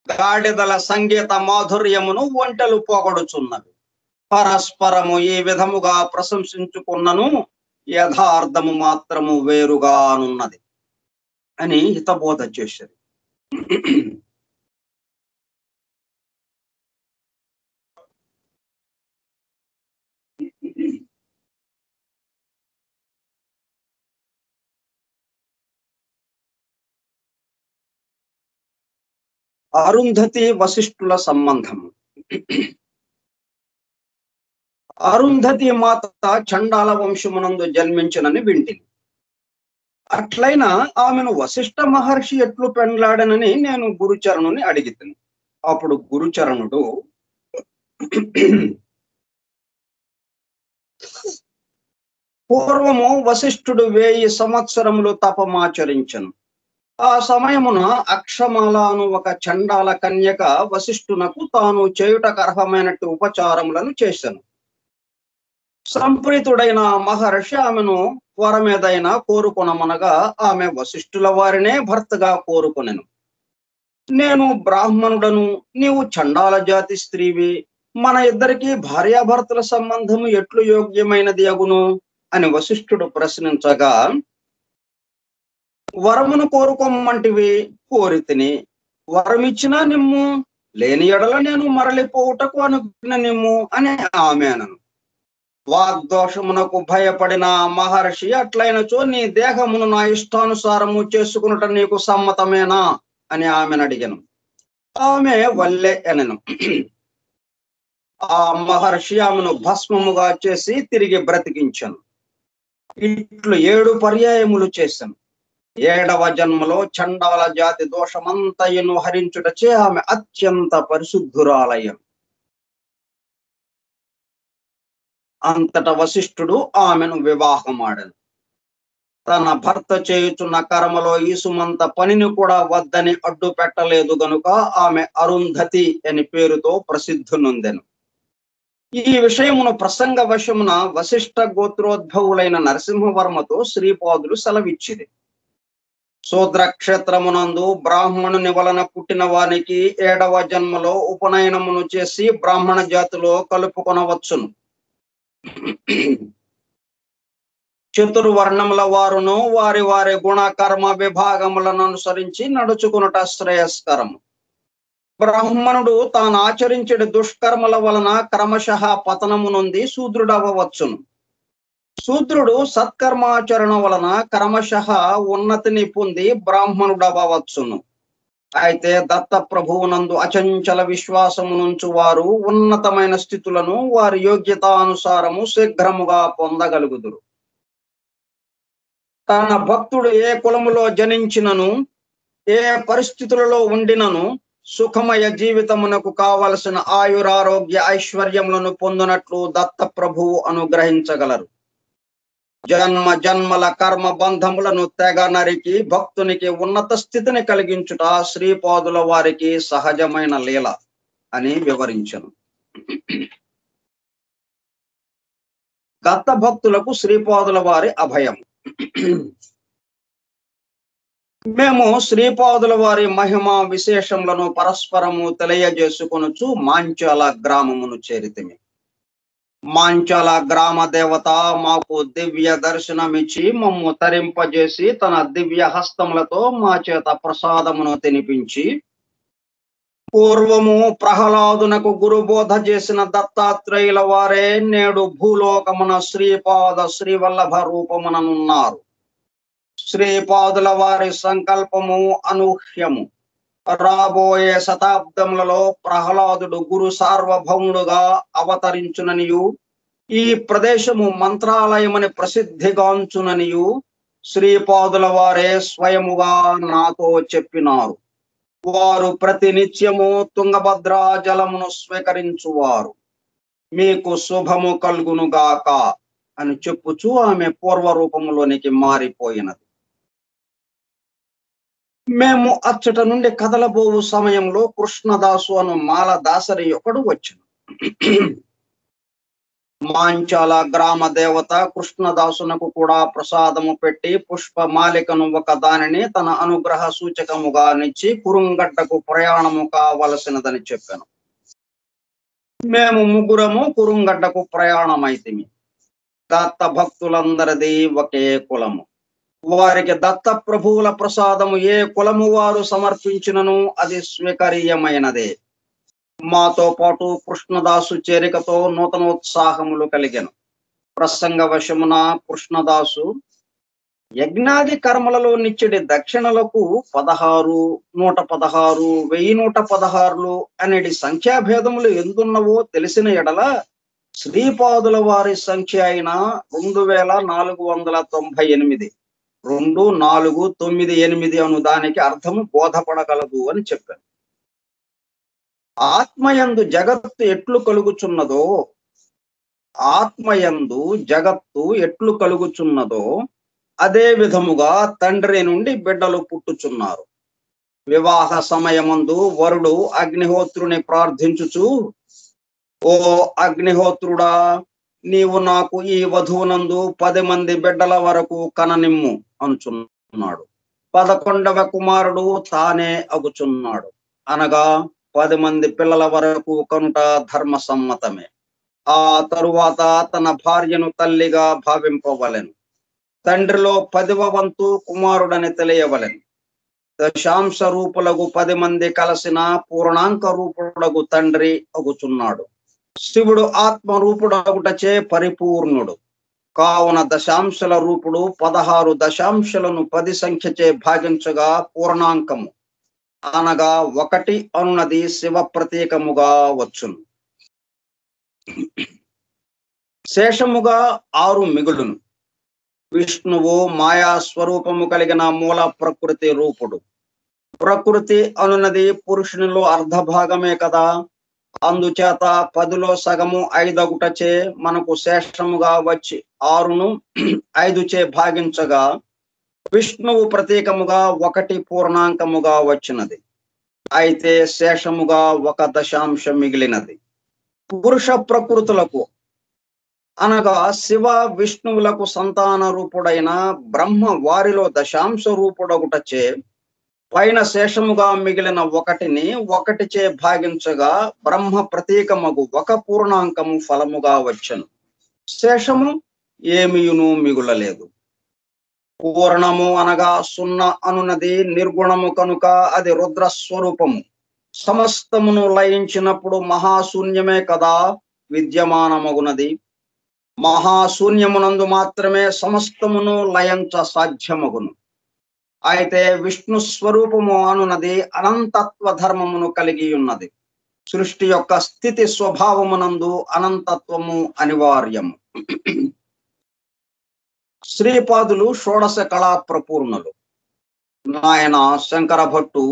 గాడిదల సంగీత మాధుర్యమును ఒంటెలు పొగడుచున్నవి. పరస్పరము ఈ విధముగా ప్రశంసించుకున్నను యథార్థము మాత్రము వేరుగానున్నది అని హితబోధ చేశారు. అరుంధతి వశిష్ఠుల సంబంధము. అరుంధతి మాత చండాల వంశమునందు జన్మించునని వింటిని. అట్లయినా ఆమెను వశిష్ఠ మహర్షి ఎట్లు పెండ్లాడనని నేను గురుచరణుని అడిగితిని. అప్పుడు గురుచరణుడు, పూర్వము వశిష్ఠుడు 1000 సంవత్సరములు తపమాచరించను. ఆ సమయమున అక్షమాల అను ఒక చండాల కన్యక వశిష్ఠునకు తాను చేయుటకు అర్హమైనట్టు ఉపచారములను చేశాను. సంప్రీతుడైన మహర్షి ఆమెను వరమేదైనా కోరుకొనమనగా ఆమె వశిష్ఠుల వారినే భర్తగా కోరుకొనెను. నేను బ్రాహ్మణుడను, నీవు చండాల జాతి స్త్రీవి, మన ఇద్దరికి భార్యాభర్తల సంబంధము ఎట్లు యోగ్యమైనది అగును అని వశిష్ఠుడు ప్రశ్నించగా, వరమును కోరుకోమంటివి, కోరితిని. వరమిచ్చినా నిమ్ము, లేని ఎడల నేను మరలిపోవుటకు అనుకున్న నిమ్ము అని ఆమె అనను. వాగ్దోషమునకు భయపడిన మహర్షి, అట్లయినచో నీ దేహమును నా ఇష్టానుసారము చేసుకునుట నీకు సమ్మతమేనా అని ఆమెను అడిగాను. ఆమె వల్లే అనెను. ఆ మహర్షి ఆమెను భస్మముగా చేసి తిరిగి బ్రతికించాను. ఇట్లు 7 పర్యాయములు చేశాను. 7వ జన్మలో చండాల జాతి దోషమంతయును హరించుటచే ఆమె అత్యంత పరిశుద్ధురాలయ్యను. అంతట వశిష్ఠుడు ఆమెను వివాహమాడను. తన భర్త చేయుచున్న కర్మలో ఈసుమంత పనిని కూడా వద్దని అడ్డు పెట్టలేదు గనుక ఆమె అరుంధతి అని పేరుతో ప్రసిద్ధి నొందెను. ఈ విషయమును ప్రసంగ వశమున వశిష్ఠ గోత్రోద్భవులైన నరసింహవర్మతో శ్రీపాదులు సెలవిచ్చిది. శూద్ర క్షేత్రమునందు బ్రాహ్మణుని వలన పుట్టిన వానికి 7వ జన్మలో ఉపనయనమును చేసి బ్రాహ్మణ జాతిలో కలుపుకొనవచ్చును. చతుర్వర్ణముల వారును వారి వారి గుణ కర్మ విభాగములను అనుసరించి నడుచుకునుట శ్రేయస్కరము. బ్రాహ్మణుడు తాను ఆచరించే దుష్కర్మల వలన క్రమశః పతనము నొంది శూద్రుడవ్వవచ్చును. శూద్రుడు సత్కర్మాచరణ వలన క్రమశః ఉన్నతిని పొంది బ్రాహ్మణుడవ్వవచ్చును. అయితే దత్త ప్రభువునందు అచంచల విశ్వాసము నుంచు వారు ఉన్నతమైన స్థితులను వారి యోగ్యతానుసారము శీఘ్రముగా పొందగలుగుదురు. తన భక్తుడు ఏ కులములో జనించినను ఏ పరిస్థితులలో ఉండినను సుఖమయ జీవితమునకు కావలసిన ఆయురారోగ్య ఐశ్వర్యములను పొందునట్లు దత్త ప్రభువు అనుగ్రహించగలరు. జన్మ జన్మల కర్మ బంధములను తెగ నరికి భక్తునికి ఉన్నత స్థితిని కలిగించుట శ్రీపాదుల వారికి సహజమైన లీల అని వివరించను. దత్త భక్తులకు శ్రీపాదుల వారి అభయం. మేము శ్రీపాదుల వారి మహిమ విశేషములను పరస్పరము తెలియజేసుకొనుచు మాంచాల గ్రామమును చేరితిమి. మాంచాల గ్రామ దేవత మాకు దివ్య దర్శనమిచ్చి మమ్ము తరింపజేసి తన దివ్య హస్తములతో మా చేత ప్రసాదమును తినిపించి, పూర్వము ప్రహ్లాదునకు గురుబోధ చేసిన దత్తాత్రేయుల వారే నేడు భూలోకమున శ్రీపాద శ్రీవల్లభ రూపముననున్నారు. శ్రీపాదుల వారి సంకల్పము అనూహ్యము. రాబోయే శతాబ్దములలో ప్రహ్లాదుడు గురు సార్వభౌముడుగా అవతరించుననియు, ఈ ప్రదేశము మంత్రాలయమని ప్రసిద్ధిగాంచుననియు శ్రీపాదుల వారే స్వయముగా నాతో చెప్పినారు. వారు ప్రతినిత్యము తుంగభద్రా జలమును స్వీకరించువారు. మీకు శుభము కలుగునుగాక అని చెప్పుచూ ఆమె పూర్వరూపములోనికి మారిపోయినది. మేము అచ్చట నుండి కదలబోవు సమయంలో కృష్ణదాసు అను మాల దాసరి ఒకడు వచ్చెను. మాంచాల గ్రామ దేవత కృష్ణదాసునకు కూడా ప్రసాదము పెట్టి పుష్పమాలికను ఒక దానిని తన అనుగ్రహ సూచకముగా నిచ్చి కురుంగడ్డకు ప్రయాణము కావలసినదని చెప్పాను. మేము ముగ్గురము కురుంగడ్డకు ప్రయాణమైతిమి. దత్త భక్తులందరిది ఒకే కులము. వారికి దత్త ప్రభువుల ప్రసాదము ఏ కులము వారు సమర్పించినను అది స్వీకరీయమైనదే. మాతో పాటు కృష్ణదాసు చేరికతో నూతనోత్సాహములు కలిగెను. ప్రసంగవశమున కృష్ణదాసు యజ్ఞాది కర్మలలో నిచ్చడి దక్షిణలకు 16, 116, 1116 అనేది సంఖ్యాభేదములు ఎందున్నవో తెలిసిన ఎడల శ్రీపాదుల వారి సంఖ్య అయిన 2498 2498 అను దానికి అర్థము బోధపడగలదు అని చెప్పాను. ఆత్మయందు జగత్తు ఎట్లు కలుగుచున్నదో అదే విధముగా తండ్రి నుండి బిడ్డలు పుట్టుచున్నారు. వివాహ సమయమందు వరుడు అగ్నిహోత్రుని ప్రార్థించుచు, ఓ అగ్నిహోత్రుడా, నీవు నాకు ఈ వధువునందు 10 మంది బిడ్డల వరకు కననిమ్ము అనుచున్నాడు. 11వ కుమారుడు తానే అగుచున్నాడు. అనగా 10 మంది పిల్లల వరకు కనుట ధర్మసమ్మతమే. ఆ తరువాత తన భార్యను తల్లిగా భావింపవలెను. తండ్రిలో 10వ వంతు కుమారుడని తెలియవలెను. దశాంశ రూపులకు 10 మంది కలిసిన పూర్ణాంక రూపుడగు తండ్రి అగుచున్నాడు. శివుడు ఆత్మ రూపుడగుటచే పరిపూర్ణుడు. కావున దశాంశల రూపుడు 16 దశాంశలను 10 సంఖ్యచే భాగించగా పూర్ణాంకము అనగా 1 అనున్నది శివ ప్రతీకముగా వచ్చును. శేషముగా 6 మిగులును. విష్ణువు మాయా స్వరూపము కలిగిన మూల ప్రకృతి రూపుడు. ప్రకృతి అనున్నది పురుషునిలో అర్ధభాగమే కదా. అందుచేత 10లో సగము 5 అగుటచే మనకు శేషముగా వచ్చి 6ను 5 చే భాగించగా విష్ణువు ప్రతీకముగా 1 పూర్ణాంకముగా వచ్చినది. అయితే శేషముగా 1 దశాంశం మిగిలినది. పురుష ప్రకృతులకు అనగా శివ విష్ణువులకు సంతాన రూపుడైన బ్రహ్మ వారిలో దశాంశ రూపుడగుటచే పైన శేషముగా మిగిలిన 1ని 1 చే భాగించగా బ్రహ్మ ప్రతీకమగు 1 పూర్ణాంకము ఫలముగా వచ్చెను. శేషము ఏమియును మిగులలేదు. పూర్ణము అనగా 0 అనున్నది నిర్గుణము కనుక అది రుద్రస్వరూపము. సమస్తమును లయించినప్పుడు మహాశూన్యమే కదా విద్యమానమగునది. మహాశూన్యమునందు మాత్రమే సమస్తమును లయించ సాధ్యమగును. అయితే విష్ణు స్వరూపము అనున్నది అనంతత్వ ధర్మమును కలిగి ఉన్నది. సృష్టి యొక్క స్థితి స్వభావమునందు అనంతత్వము అనివార్యము. శ్రీపాదులు షోడశ కళా ప్రపూర్ణులు. నాయన శంకర భట్టు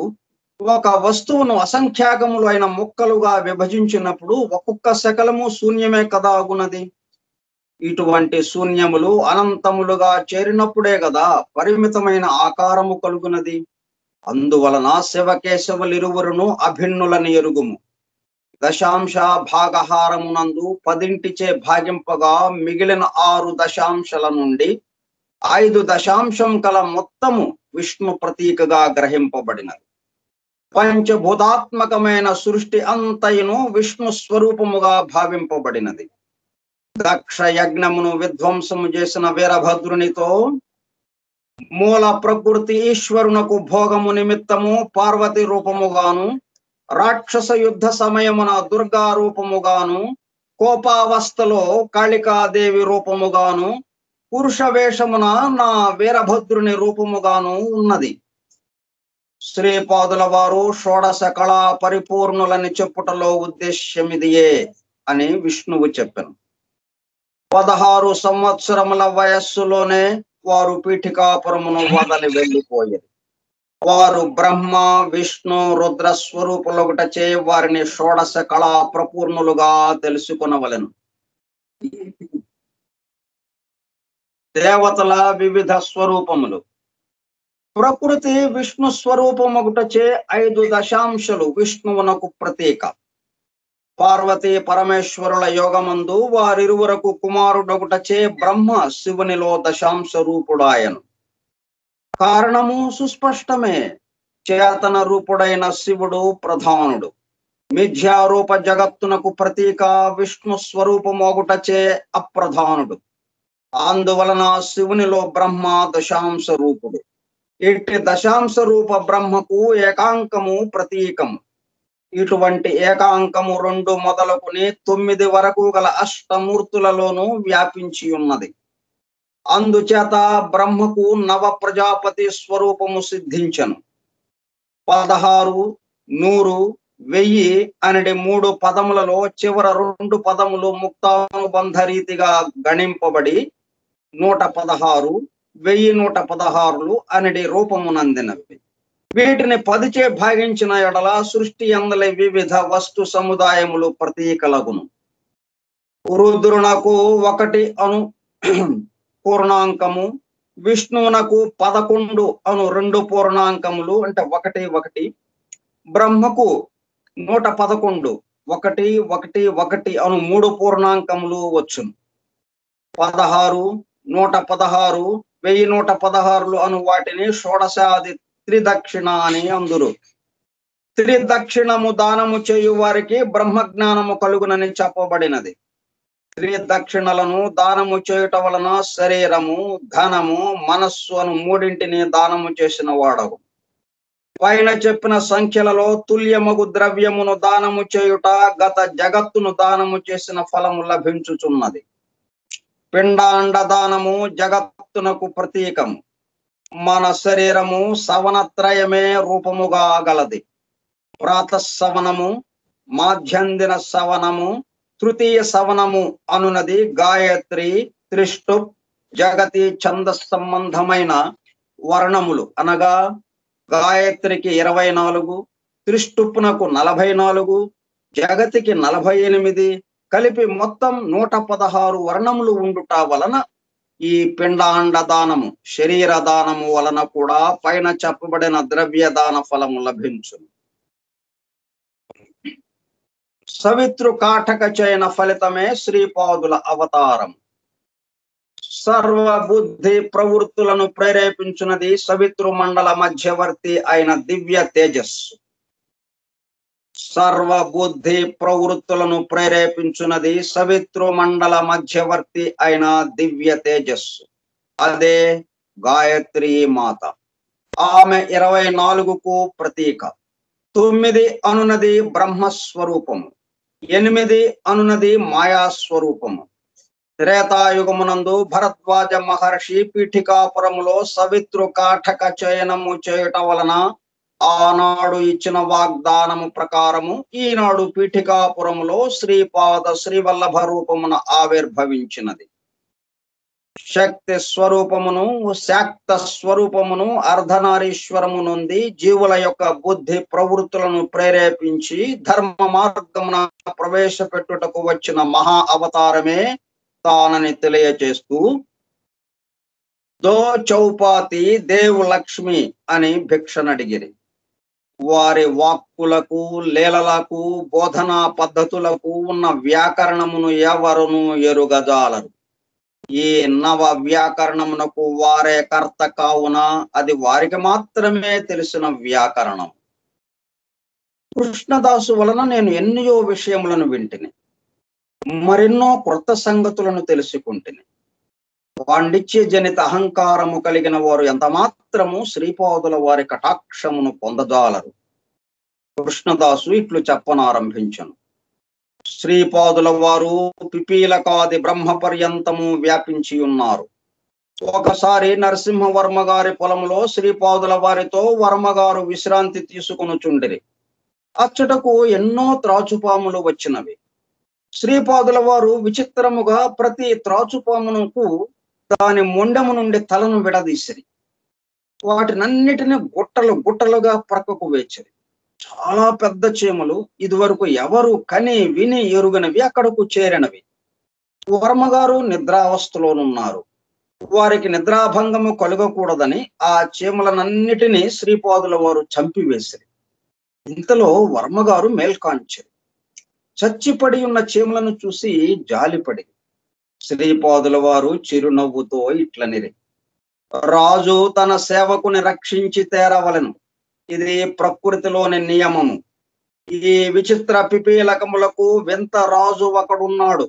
ఒక వస్తువును అసంఖ్యాకములు అయిన ముక్కలుగా విభజించినప్పుడు ఒక్కొక్క శకలము శూన్యమే కదా అగునది. ఇటువంటి శూన్యములు అనంతములుగా చేరినప్పుడే కదా పరిమితమైన ఆకారము కలుగునది. అందువలన శివకేశవులిరువురును అభిన్నులని ఎరుగుము. దశాంశ భాగహారమునందు 10 భాగింపగా మిగిలిన 6 దశాంశల నుండి 5 దశాంశం కల మొత్తము విష్ణు ప్రతీకగా గ్రహింపబడినది. పంచభూతాత్మకమైన సృష్టి అంతయును విష్ణు స్వరూపముగా భావింపబడినది. దక్ష యజ్ఞమును విధ్వంసము చేసిన వీరభద్రునితో మూల ప్రకృతి ఈశ్వరునకు భోగము నిమిత్తము పార్వతి రూపముగాను, రాక్షస యుద్ధ సమయమున దుర్గా రూపముగాను, కోపావస్థలో కాళికాదేవి రూపముగాను, పురుష వేషమున నా వీరభద్రుని రూపముగాను ఉన్నది. శ్రీపాదుల వారు షోడశ కళా పరిపూర్ణులని చెప్పుటలో ఉద్దేశ్యమిదియే అని విష్ణువు చెప్పాను. 16 సంవత్సరముల వయస్సులోనే వారు పీఠికాపురమును వదలి వెళ్ళిపోయారు. వారు బ్రహ్మ విష్ణు రుద్ర స్వరూపులొకటచే వారిని షోడశ కళా ప్రపూర్ణులుగా తెలుసుకొనవలెను. దేవతల వివిధ స్వరూపములు. ప్రకృతి విష్ణు స్వరూపమొకటచే 5 దశాంశలు విష్ణువునకు ప్రతీక. పార్వతీ పరమేశ్వరుల యోగమందు వారిరువురకు కుమారుడొకటచే బ్రహ్మ శివునిలో దశాంశ రూపుడాయను. కారణము సుస్పష్టమే. చేతన రూపుడైన శివుడు ప్రధానుడు. మిథ్యారూప జగత్తునకు ప్రతీక విష్ణు స్వరూపమొకటచే అప్రధానుడు. అందువలన శివునిలో బ్రహ్మ దశాంశ రూపుడు. ఇట్టి దశాంశ రూప బ్రహ్మకు ఏకాంకము ప్రతీకము. ఇటువంటి ఏకాంకము 2 మొదలుకుని 9 వరకు గల అష్టమూర్తులలోనూ వ్యాపించి ఉన్నది. అందుచేత బ్రహ్మకు నవ ప్రజాపతి స్వరూపము సిద్ధించను. 16, 100, 1000 అనడి 3 పదములలో చివర 2 పదములు ముక్తానుబంధ రీతిగా గణింపబడి 116, 1116 అనడి రూపమునందినవి. వీటిని 10చే భాగించిన ఎడల సృష్టి అందలి వివిధ వస్తు సముదాయములు ప్రతీకలగును. రుద్రునకు 1 అను పూర్ణాంకము, విష్ణువునకు 11 అను 2 పూర్ణాంకములు అంటే 1 1, బ్రహ్మకు 111 1 1 1 అను 3 పూర్ణాంకములు వచ్చును. 16, 116, 1116 అను వాటిని షోడశాది త్రిదక్షిణ అని అందురు. త్రిదక్షిణము దానము చేయు వారికి బ్రహ్మజ్ఞానము కలుగునని చెప్పబడినది. త్రిదక్షిణలను దానము చేయుట వలన శరీరము, ధనము, మనస్సు అను 3 దానము చేసిన వాడవు. పైన చెప్పిన సంఖ్యలలో తుల్యమగు ద్రవ్యమును దానము చేయుట గత జగత్తును దానము చేసిన ఫలము లభించుచున్నది. పిండాండ దానము జగత్తునకు ప్రతీకము. మన శరీరము సవనత్రయమే రూపముగా గలది. ప్రాతఃసవనము, మాధ్యందిన సవనము, తృతీయ సవనము అనునది గాయత్రి, త్రిష్టుప్, జగతి ఛందస్ సంబంధమైన వర్ణములు. అనగా గాయత్రికి 24, త్రిష్టుప్నకు 44, జగతికి 48 కలిపి మొత్తం 116 వర్ణములు ఉండుట వలన ఈ పిండాండ దానము, శరీర దానము వలన కూడా పైన చెప్పబడిన ద్రవ్య దాన ఫలము లభించును. సవితృ కాఠక చయన ఫలితమే శ్రీపాదుల అవతారం. సర్వబుద్ధి ప్రవృత్తులను ప్రేరేపించున్నది సవితృ మండల మధ్యవర్తి అయిన దివ్య తేజస్సు. సర్వబుద్ధి ప్రవృత్తులను ప్రేరేపించున్నది సవితృ మండల మధ్యవర్తి అయిన దివ్య తేజస్సు. అదే గాయత్రి మాత. ఆమె 24కు ప్రతీక. 9 అనునది బ్రహ్మస్వరూపము, 8 అనునది మాయాస్వరూపము, త్రేతాయుగమునందు భరద్వాజ మహర్షి పీఠికాపురములో సవిత్రు కాఠక చయనము చేయటం వలన ఆనాడు ఇచ్చిన వాగ్దానము ప్రకారము ఈనాడు పీఠికాపురములో శ్రీపాద శ్రీవల్లభ రూపమున ఆవిర్భవించినది. శక్తి స్వరూపమును శాక్త స్వరూపమును అర్ధనారీశ్వరము నుండి జీవుల యొక్క బుద్ధి ప్రవృత్తులను ప్రేరేపించి ధర్మ మార్గమున ప్రవేశపెట్టుటకు వచ్చిన మహా అవతారమే తానని తెలియచేస్తూ దో చౌపాతి దేవు లక్ష్మి అని భిక్షనడిగిరి. వారి వాక్కులకు లీలలకు బోధనా పద్ధతులకు ఉన్న వ్యాకరణమును ఎవరును ఎరుగజాలరు. ఈ నవ వ్యాకరణమునకు వారే కర్త కావున అది వారికి మాత్రమే తెలిసిన వ్యాకరణం. కృష్ణదాసు వలన నేను ఎన్నో విషయములను వింటిని, మరెన్నో క్రొత్త సంగతులను తెలుసుకుంటుని. పాండిత్య జనిత అహంకారము కలిగిన వారు ఎంత మాత్రము శ్రీపాదుల వారి కటాక్షమును పొందజాలరు. కృష్ణదాసు ఇట్లు చెప్పనారంభించను. శ్రీపాదుల వారు పిపీలకాది బ్రహ్మ పర్యంతము వ్యాపించి ఉన్నారు. ఒకసారి నరసింహవర్మ గారి పొలములో శ్రీపాదుల వారితో వర్మగారు విశ్రాంతి తీసుకొనుచుండిరి. అచ్చటకు ఎన్నో త్రాచుపాములు వచ్చినవి. శ్రీపాదుల వారు విచిత్రముగా ప్రతి త్రాచుపామునకు దాని మొండెము నుండి తలను విడదీసిరి. వాటినన్నిటిని గుట్టలు గుట్టలుగా ప్రక్కకు వేచిరి. చాలా పెద్ద చీమలు, ఇదివరకు ఎవరు కని విని ఎరుగనివి అక్కడకు చేరినవి. వర్మగారు నిద్రావస్థలోనున్నారు. వారికి నిద్రాభంగము కలుగకూడదని ఆ చీమలనన్నిటినీ శ్రీపాదుల వారు చంపివేసిరి. ఇంతలో వర్మగారు మేల్కాంచారు. చచ్చిపడి ఉన్న చీమలను చూసి జాలిపడి శ్రీపాదుల వారు చిరునవ్వుతో ఇట్లనిరి, రాజు తన సేవకుని రక్షించి తేరవలెను. ఇది ప్రకృతిలోని నియమము. ఈ విచిత్ర పిపీలకములకు వింత రాజు ఒకడున్నాడు,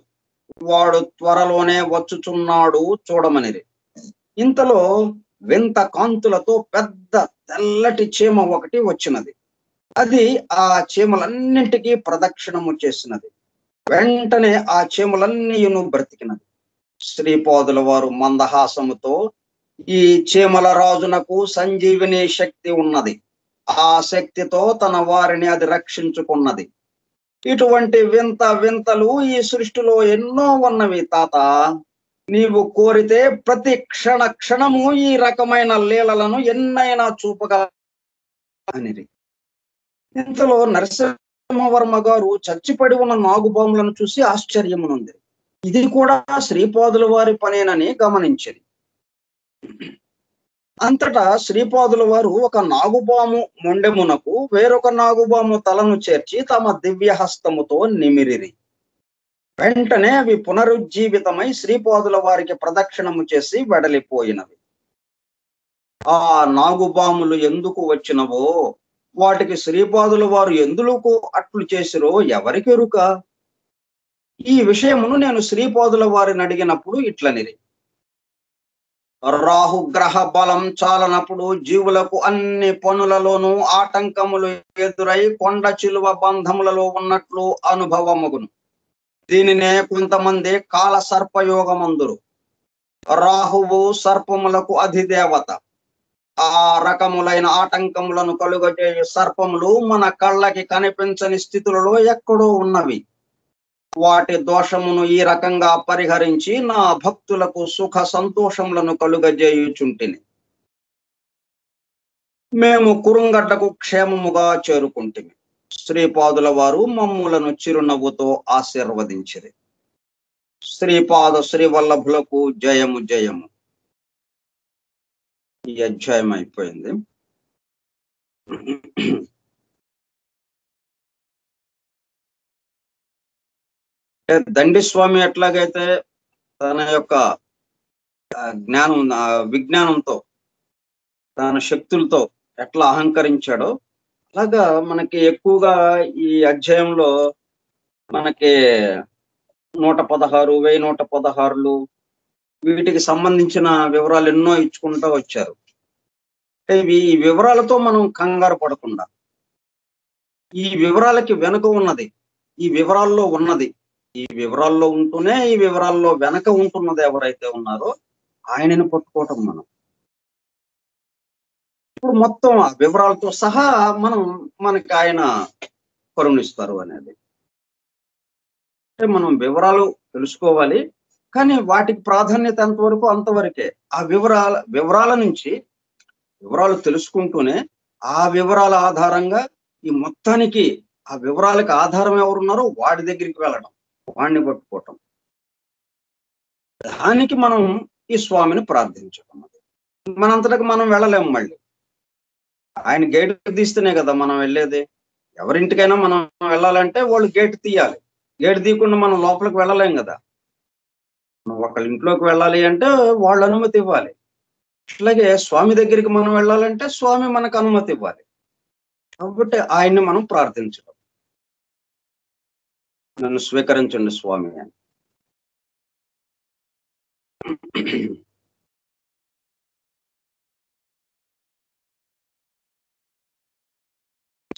వాడు త్వరలోనే వచ్చుచున్నాడు చూడమనిరి. ఇంతలో వింత కాంతులతో పెద్ద తెల్లటి చీమ ఒకటి వచ్చినది. అది ఆ చీమలన్నింటికీ ప్రదక్షిణము చేసినది. వెంటనే ఆ చీమలన్నీయును బ్రతికినది. శ్రీపాదుల వారు మందహాసముతో, ఈ చీమల రాజునకు సంజీవిని శక్తి ఉన్నది. ఆ శక్తితో తన వారిని అది రక్షించుకున్నది. ఇటువంటి వింత వింతలు ఈ సృష్టిలో ఎన్నో ఉన్నవి తాత. నీవు కోరితే ప్రతి క్షణ క్షణము ఈ రకమైన లీలలను ఎన్నైనా చూపగలనిరి. ఇంతలో నరసింహవర్మ గారు చచ్చిపడి ఉన్న నాగుపాములను చూసి ఆశ్చర్యమునుంది. ఇది కూడా శ్రీపాదుల వారి పనేనని గమనించింది. అంతటా శ్రీపాదుల వారు ఒక నాగుపాము మొండెమునకు వేరొక నాగుపాము తలను చేర్చి తమ దివ్య హస్తముతో నిమిరిరి. వెంటనే అవి పునరుజ్జీవితమై శ్రీపాదుల వారికి ప్రదక్షిణము చేసి వెడలిపోయినవి. ఆ నాగుపాములు ఎందుకు వచ్చినవో, వాటికి శ్రీపాదుల వారు ఎందుకు అట్లు చేసిరో ఎవరికెరుక? ఈ విషయమును నేను శ్రీపాదుల వారిని అడిగినప్పుడు ఇట్లనిరి, రాహుగ్రహ బలం చాలనప్పుడు జీవులకు అన్ని పనులలోనూ ఆటంకములు ఎదురై కొండ చిలువ బంధములలో ఉన్నట్లు అనుభవముగును. దీనినే కొంతమంది కాల సర్పయోగమందురు. రాహువు సర్పములకు అధిదేవత. ఆ రకములైన ఆటంకములను కలుగజేయు సర్పములు మన కళ్ళకి కనిపించని స్థితులలో ఎక్కడో ఉన్నవి. వాటి దోషమును ఈ రకంగా పరిహరించి నా భక్తులకు సుఖ సంతోషములను కలుగజేయుచుంటిని. మేము కురుంగడ్డకు క్షేమముగా చేరుకుంటిమి. శ్రీపాదుల వారు మమ్ములను చిరునవ్వుతో ఆశీర్వదించిరి. శ్రీపాద శ్రీవల్లభులకు జయము జయము. ఈ అధ్యాయం అయిపోయింది. దండి స్వామి ఎట్లాగైతే తన యొక్క జ్ఞానం విజ్ఞానంతో తన శక్తులతో ఎట్లా అహంకరించాడో, అలాగా మనకి ఎక్కువగా ఈ అధ్యాయంలో మనకి 116, 1116 వీటికి సంబంధించిన వివరాలు ఎన్నో ఇచ్చుకుంటూ వచ్చారు. ఈ వివరాలతో మనం కంగారు పడకుండా, ఈ వివరాలకి వెనుక ఉన్నది, ఈ వివరాల్లో ఉన్నది ఈ వివరాల్లో ఉంటూనే ఈ వివరాల్లో వెనక ఉంటున్నది ఎవరైతే ఉన్నారో ఆయనని పట్టుకోవటం మనం. ఇప్పుడు మొత్తం ఆ వివరాలతో సహా మనకి ఆయన కరుణిస్తారు అనేది. అంటే మనం వివరాలు తెలుసుకోవాలి, కానీ వాటికి ప్రాధాన్యత ఎంతవరకు అంతవరకే. ఆ వివరాల నుంచి వివరాలు తెలుసుకుంటూనే ఆ వివరాల ఆధారంగా ఈ మొత్తానికి ఆ వివరాలకు ఆధారం ఎవరున్నారో వాడి దగ్గరికి వెళ్ళడం, వాడిని పట్టుకోవటం. దానికి మనం ఈ స్వామిని ప్రార్థించడం. మనంతటికి మనం వెళ్ళలేము. మళ్ళీ ఆయన గేటు తీస్తేనే కదా మనం వెళ్ళేది. ఎవరింటికైనా మనం వెళ్ళాలంటే వాళ్ళు గేటు తీయాలి. గేటు తీయకుండా మనం లోపలికి వెళ్ళలేం కదా. ఒకళ్ళ ఇంట్లోకి వెళ్ళాలి అంటే వాళ్ళు అనుమతి ఇవ్వాలి. అట్లాగే స్వామి దగ్గరికి మనం వెళ్ళాలంటే స్వామి మనకు అనుమతి ఇవ్వాలి. కాబట్టి ఆయన్ని మనం ప్రార్థించడం, నన్ను స్వీకరించండి స్వామి అని.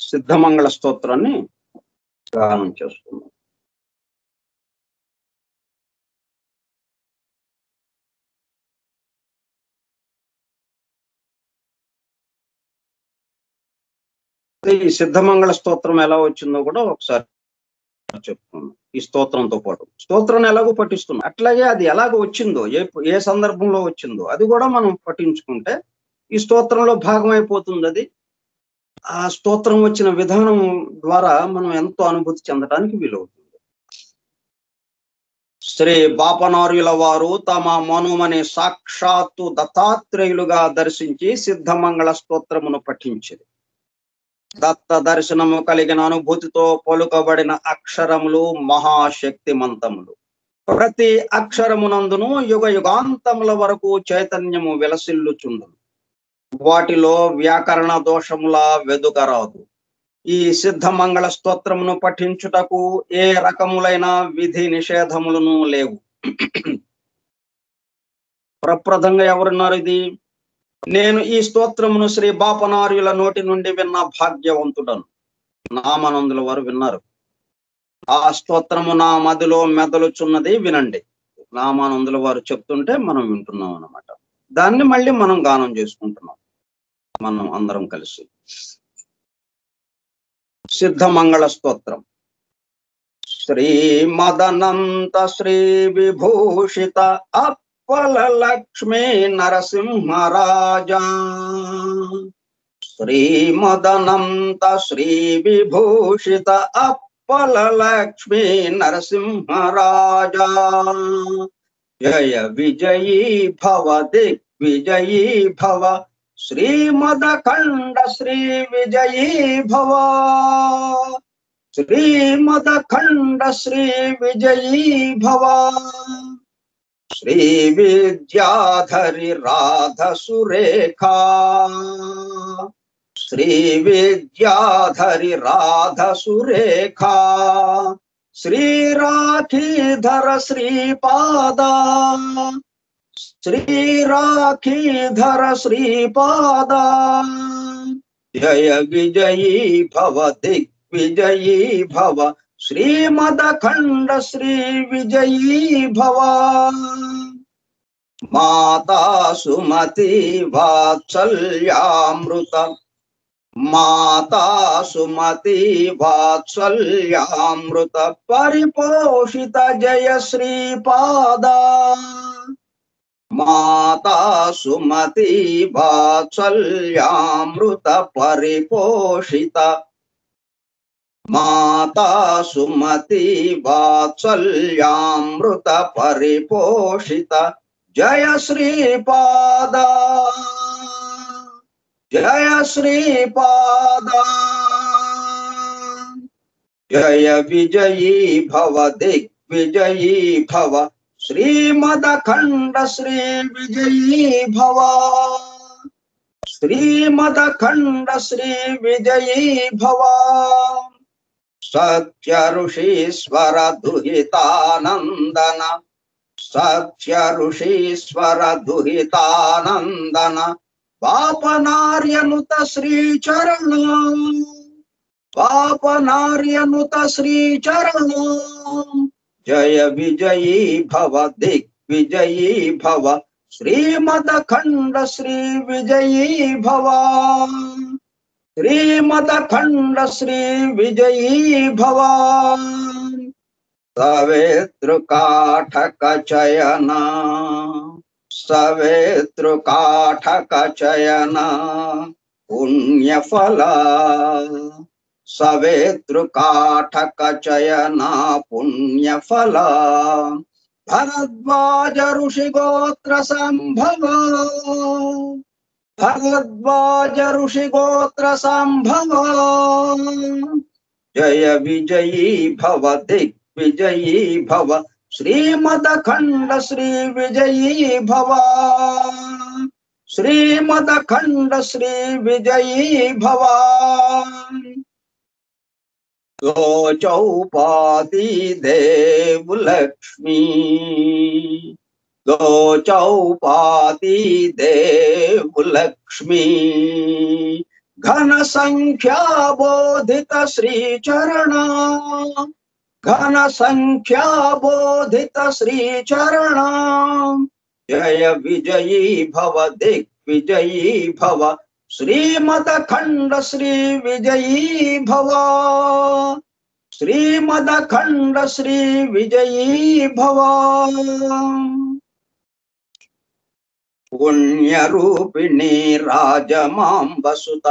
సిద్ధమంగళ స్తోత్రాన్ని గానం చేస్తున్నాం. ఈ సిద్ధమంగళ స్తోత్రం ఎలా వచ్చిందో కూడా ఒకసారి చెప్తున్నాను. ఈ స్తోత్రంతో పాటు స్తోత్రాన్ని ఎలాగో పఠిస్తున్నాం, అట్లాగే అది ఎలాగో వచ్చిందో, ఏ సందర్భంలో వచ్చిందో అది కూడా మనం పఠించుకుంటే ఈ స్తోత్రంలో భాగం అయిపోతుంది. అది ఆ స్తోత్రం వచ్చిన విధానం ద్వారా మనం ఎంతో అనుభూతి చెందడానికి వీలవుతుంది. శ్రీ బాపనార్యుల వారు తమ మనుమని సాక్షాత్తు దత్తాత్రేయులుగా దర్శించి సిద్ధమంగళ స్తోత్రమును పఠించింది. దత్త దర్శనము కలిగిన అనుభూతితో పలుకబడిన అక్షరములు మహాశక్తిమంతములు. ప్రతి అక్షరమునందును యుగ యుగాంతముల వరకు చైతన్యము విలసిల్లుచుండును. వాటిలో వ్యాకరణ దోషముల వెదుకరాదు. ఈ సిద్ధమంగళ స్తోత్రమును పఠించుటకు ఏ రకములైన విధి నిషేధములను లేవు. ప్రప్రదంగా ఎవరున్నారు ఇది? నేను ఈ స్తోత్రమును శ్రీ బాపనార్యుల నోటి నుండి విన్న భాగ్యవంతుడను. నామానందుల వారు విన్నారు. ఆ స్తోత్రము నా మదిలో మెదలుచున్నది, వినండి. నామానందుల వారు చెప్తుంటే మనం వింటున్నాం అన్నమాట. దాన్ని మళ్ళీ మనం గానం చేసుకుంటున్నాం, మనం అందరం కలిసి. సిద్ధమంగళ స్తోత్రం. శ్రీ మదనంత శ్రీ విభూషిత అప్పల లక్ష్మీ నరసింహరాజా. శ్రీ మదనంత శ్రీ విభూషిత అప్పల లక్ష్మీ నరసింహరాజా. జయ విజయీ భవ దిగ్విజయీ భవ శ్రీమదఖండ శ్రీ విజయీ భవ. శ్రీమదఖండ శ్రీ విజయీ భవ. శ్రీ విద్యాధరి రాధ సురేఖా. శ్రీ విద్యాధరి రాధ సురేఖా. శ్రీ రాఖీధర శ్రీపాద. శ్రీ రాఖీధర శ్రీపాద. జయ విజయీ భవ దిగ్విజయీ భవ శ్రీమదఖండ శ్రీ విజయీ భవ. మాతా సుమతి వాత్సల్యామృత. మాతా సుమతి వాత్సల్యామృత పరిపోషిత జయ శ్రీపాద. మాతా సుమతి వాత్సల్యామృత పరిపోషిత. మాతా సుమతి వాత్సల్యామృత పరిపోషిత జయ శ్రీపాద. జయ శ్రీపాద. జయ విజయీ భవ దిగ్విజయీ భవ శ్రీమదఖండ శ్రీ విజయీ భవ. శ్రీమదఖండ శ్రీ విజయీ భవ. సత్య ఋషీశ్వర దుహితానందన. సత్య ఋషీశ్వర దుహితానందన పాపనార్యనుత శ్రీచరణ. పాపనార్యనుత శ్రీచరణ. జయ విజయీ భవ దిగ్విజయీ భవ శ్రీమదఖండ శ్రీ విజయీ భవ శ్రీమదఖండ శ్రీ విజయీ భవ సవేతృకాఠక చయన సవేతృకాఠక చయన పుణ్యఫల సవేతృకాఠక చయన పుణ్యఫల భరద్వాజ ఋషి గోత్ర సంభవ భరద్వాజ ఋషి గోత్ర సంభవ జయ విజయీ భవ దిగ్విజయీ భవ శ్రీమదఖండ శ్రీ విజయీ భవ శ్రీమదఖండ శ్రీ విజయీ భవ చౌపాతి దేవు లక్ష్మీ చౌపాతి దేవు లక్ష్మీ ఘన సంఖ్యా బోధిత శ్రీచరణ ఘన సంఖ్యా బోధిత శ్రీచరణ జయ విజయీ భవ దిగ్విజయీ భవ శ్రీమదఖండ శ్రీ విజయీ భవ శ్రీమదఖండ శ్రీ విజయీ భవ పుణ్యరూపిణీ రాజమాంబసుత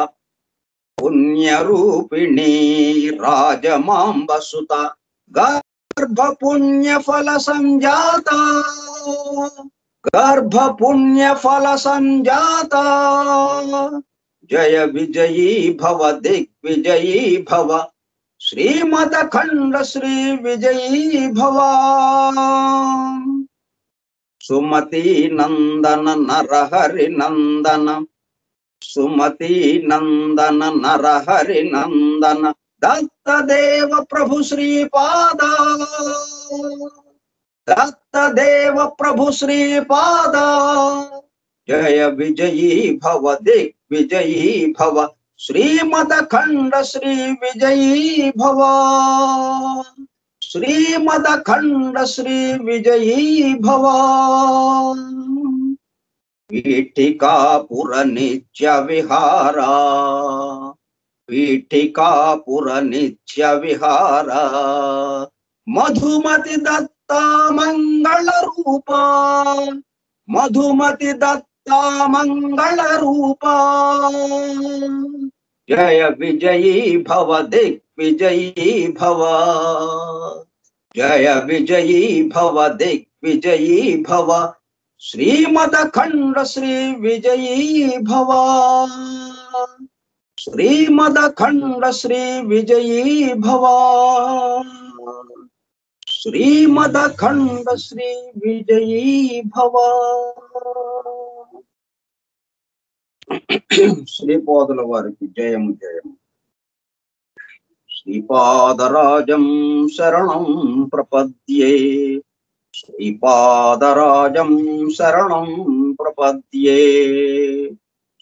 పుణ్యరూపిణీ రాజమాంబసుత గర్భ పుణ్యఫల సంజాత గర్భ పుణ్యఫల సంజాత జయ విజయీ భవ దిగ్విజయీ భవ శ్రీమదఖండ శ్రీ విజయీ భవ సుమతి నందన నరహరి నందన సుమతి నందన నరహరి నందన దత్తదేవ ప్రభు శ్రీపాద దత్తదేవ ప్రభు శ్రీపాద జయ విజయీ భవ దిగ్విజయీ భవ శ్రీమదఖండ శ్రీ విజయీ భవ శ్రీమదఖండ శ్రీ విజయీ భవ పీఠికాపుర నిత్య విహారా పీఠికాపుర నిత్య విహారా మధుమతి దత్తా మంగళ రూపా మధుమతి దత్తా మంగళ రూపా జయ విజయీ భవ దిగ్విజయీ భవ జయ విజయీ భవ దిగ్విజయీ భవ శ్రీమదఖండ శ్రీ విజయీ భవ శ్రీమదఖండ శ్రీ విజయీ భవ శ్రీమదఖండ శ్రీ విజయీ భవ శ్రీపాదుల వారికి జయము జయము శ్రీపాదరాజం శరణం ప్రపద్యే శ్రీపాదరాజం శరణం ప్రపద్యే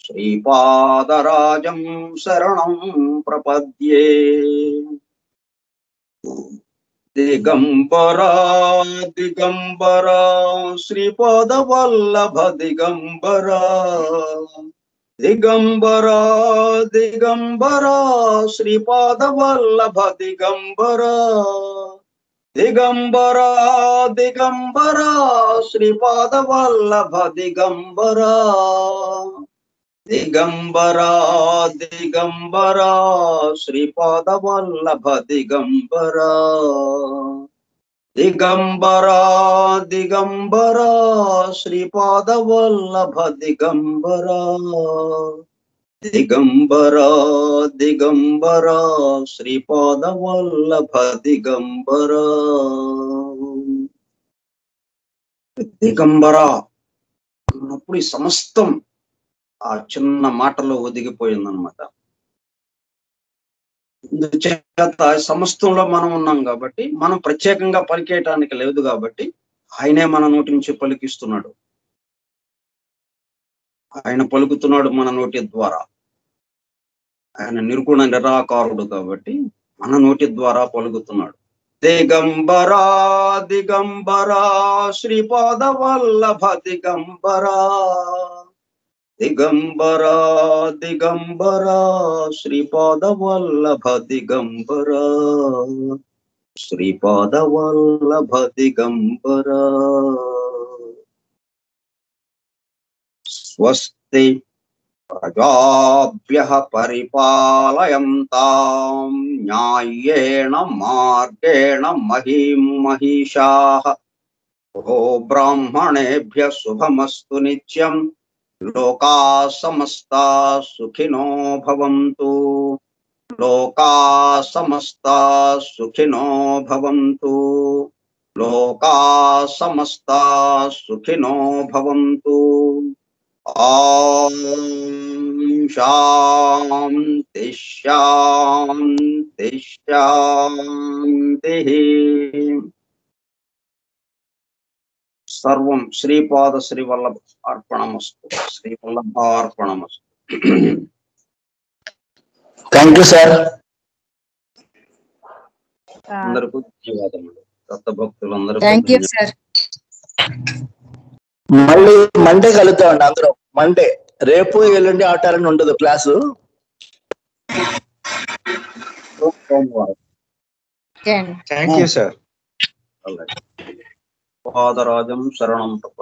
శ్రీపాదరాజం శరణం ప్రపద్యే దిగంబరా దిగంబరా శ్రీపాద వల్లభ దిగంబరా దిగంబరా దిగంబరా శ్రీపాద వల్లభ దిగంబరా దిగంబరా దిగంబరా శ్రీపాద వల్లభ దిగంబరా దిగంబరా దిగంబరా శ్రీపాద వల్లభ దిగంబరా దిగంబరా దిగంబరా శ్రీపాద వల్లభ దిగంబరా దిగంబరా దిగంబరా శ్రీపాద వల్లభ దిగంబరా దిగంబరా అన్నప్పుడు ఈ సమస్తం ఆ చిన్న మాటలో ఒదిగిపోయిందనమాట. ఇందుచేత సమస్తంలో మనం ఉన్నాం కాబట్టి మనం ప్రత్యేకంగా పలికేయటానికి లేదు కాబట్టి ఆయనే మన నోటి నుంచి పలికిస్తున్నాడు. ఆయన పలుకుతున్నాడు మన నోటి ద్వారా. ఆయన నిర్గుణ నిరాకారుడు కాబట్టి మన నోటి ద్వారా పలుకుతున్నాడు. దిగంబరా దిగంబరా శ్రీపాద వల్లభ దిగంబరా దిగంబరా దిగంబరా శ్రీపాద వల్లభ దిగంబరా శ్రీపాద వల్లభ దిగంబరా. స్వస్తి ప్రజాభ్యః పరిపాలయంతాం న్యాయేన మార్గేణ మహీం మహిషాః. గో బ్రాహ్మణేభ్యః శుభమస్తు నిత్యం. లోకాః సమస్తాః సుఖినో భవంతు. లోకాః సమస్తాః సుఖినో భవంతు. లోకాః సమస్తాః సుఖినో భవంతు. ఓం శాంతి శాంతి శాంతి. సర్వం శ్రీపాద శ్రీవల్లభ అర్పణమస్తు. శ్రీవల్లభార్పణమస్తు. Thank you sir. అందరికీ ధన్యవాదములు. దత్తభక్తులందరూ థ్యాంక్ యూ సార్. మళ్ళీ మండే కలుద్దామండి అందరం. మండే రేపు ఎల్లుండి ఆటాలని ఉండదు క్లాసు. సోమవారం. ఓకే అండి. Thank you sir. పాదరాజం శరణం తప్ప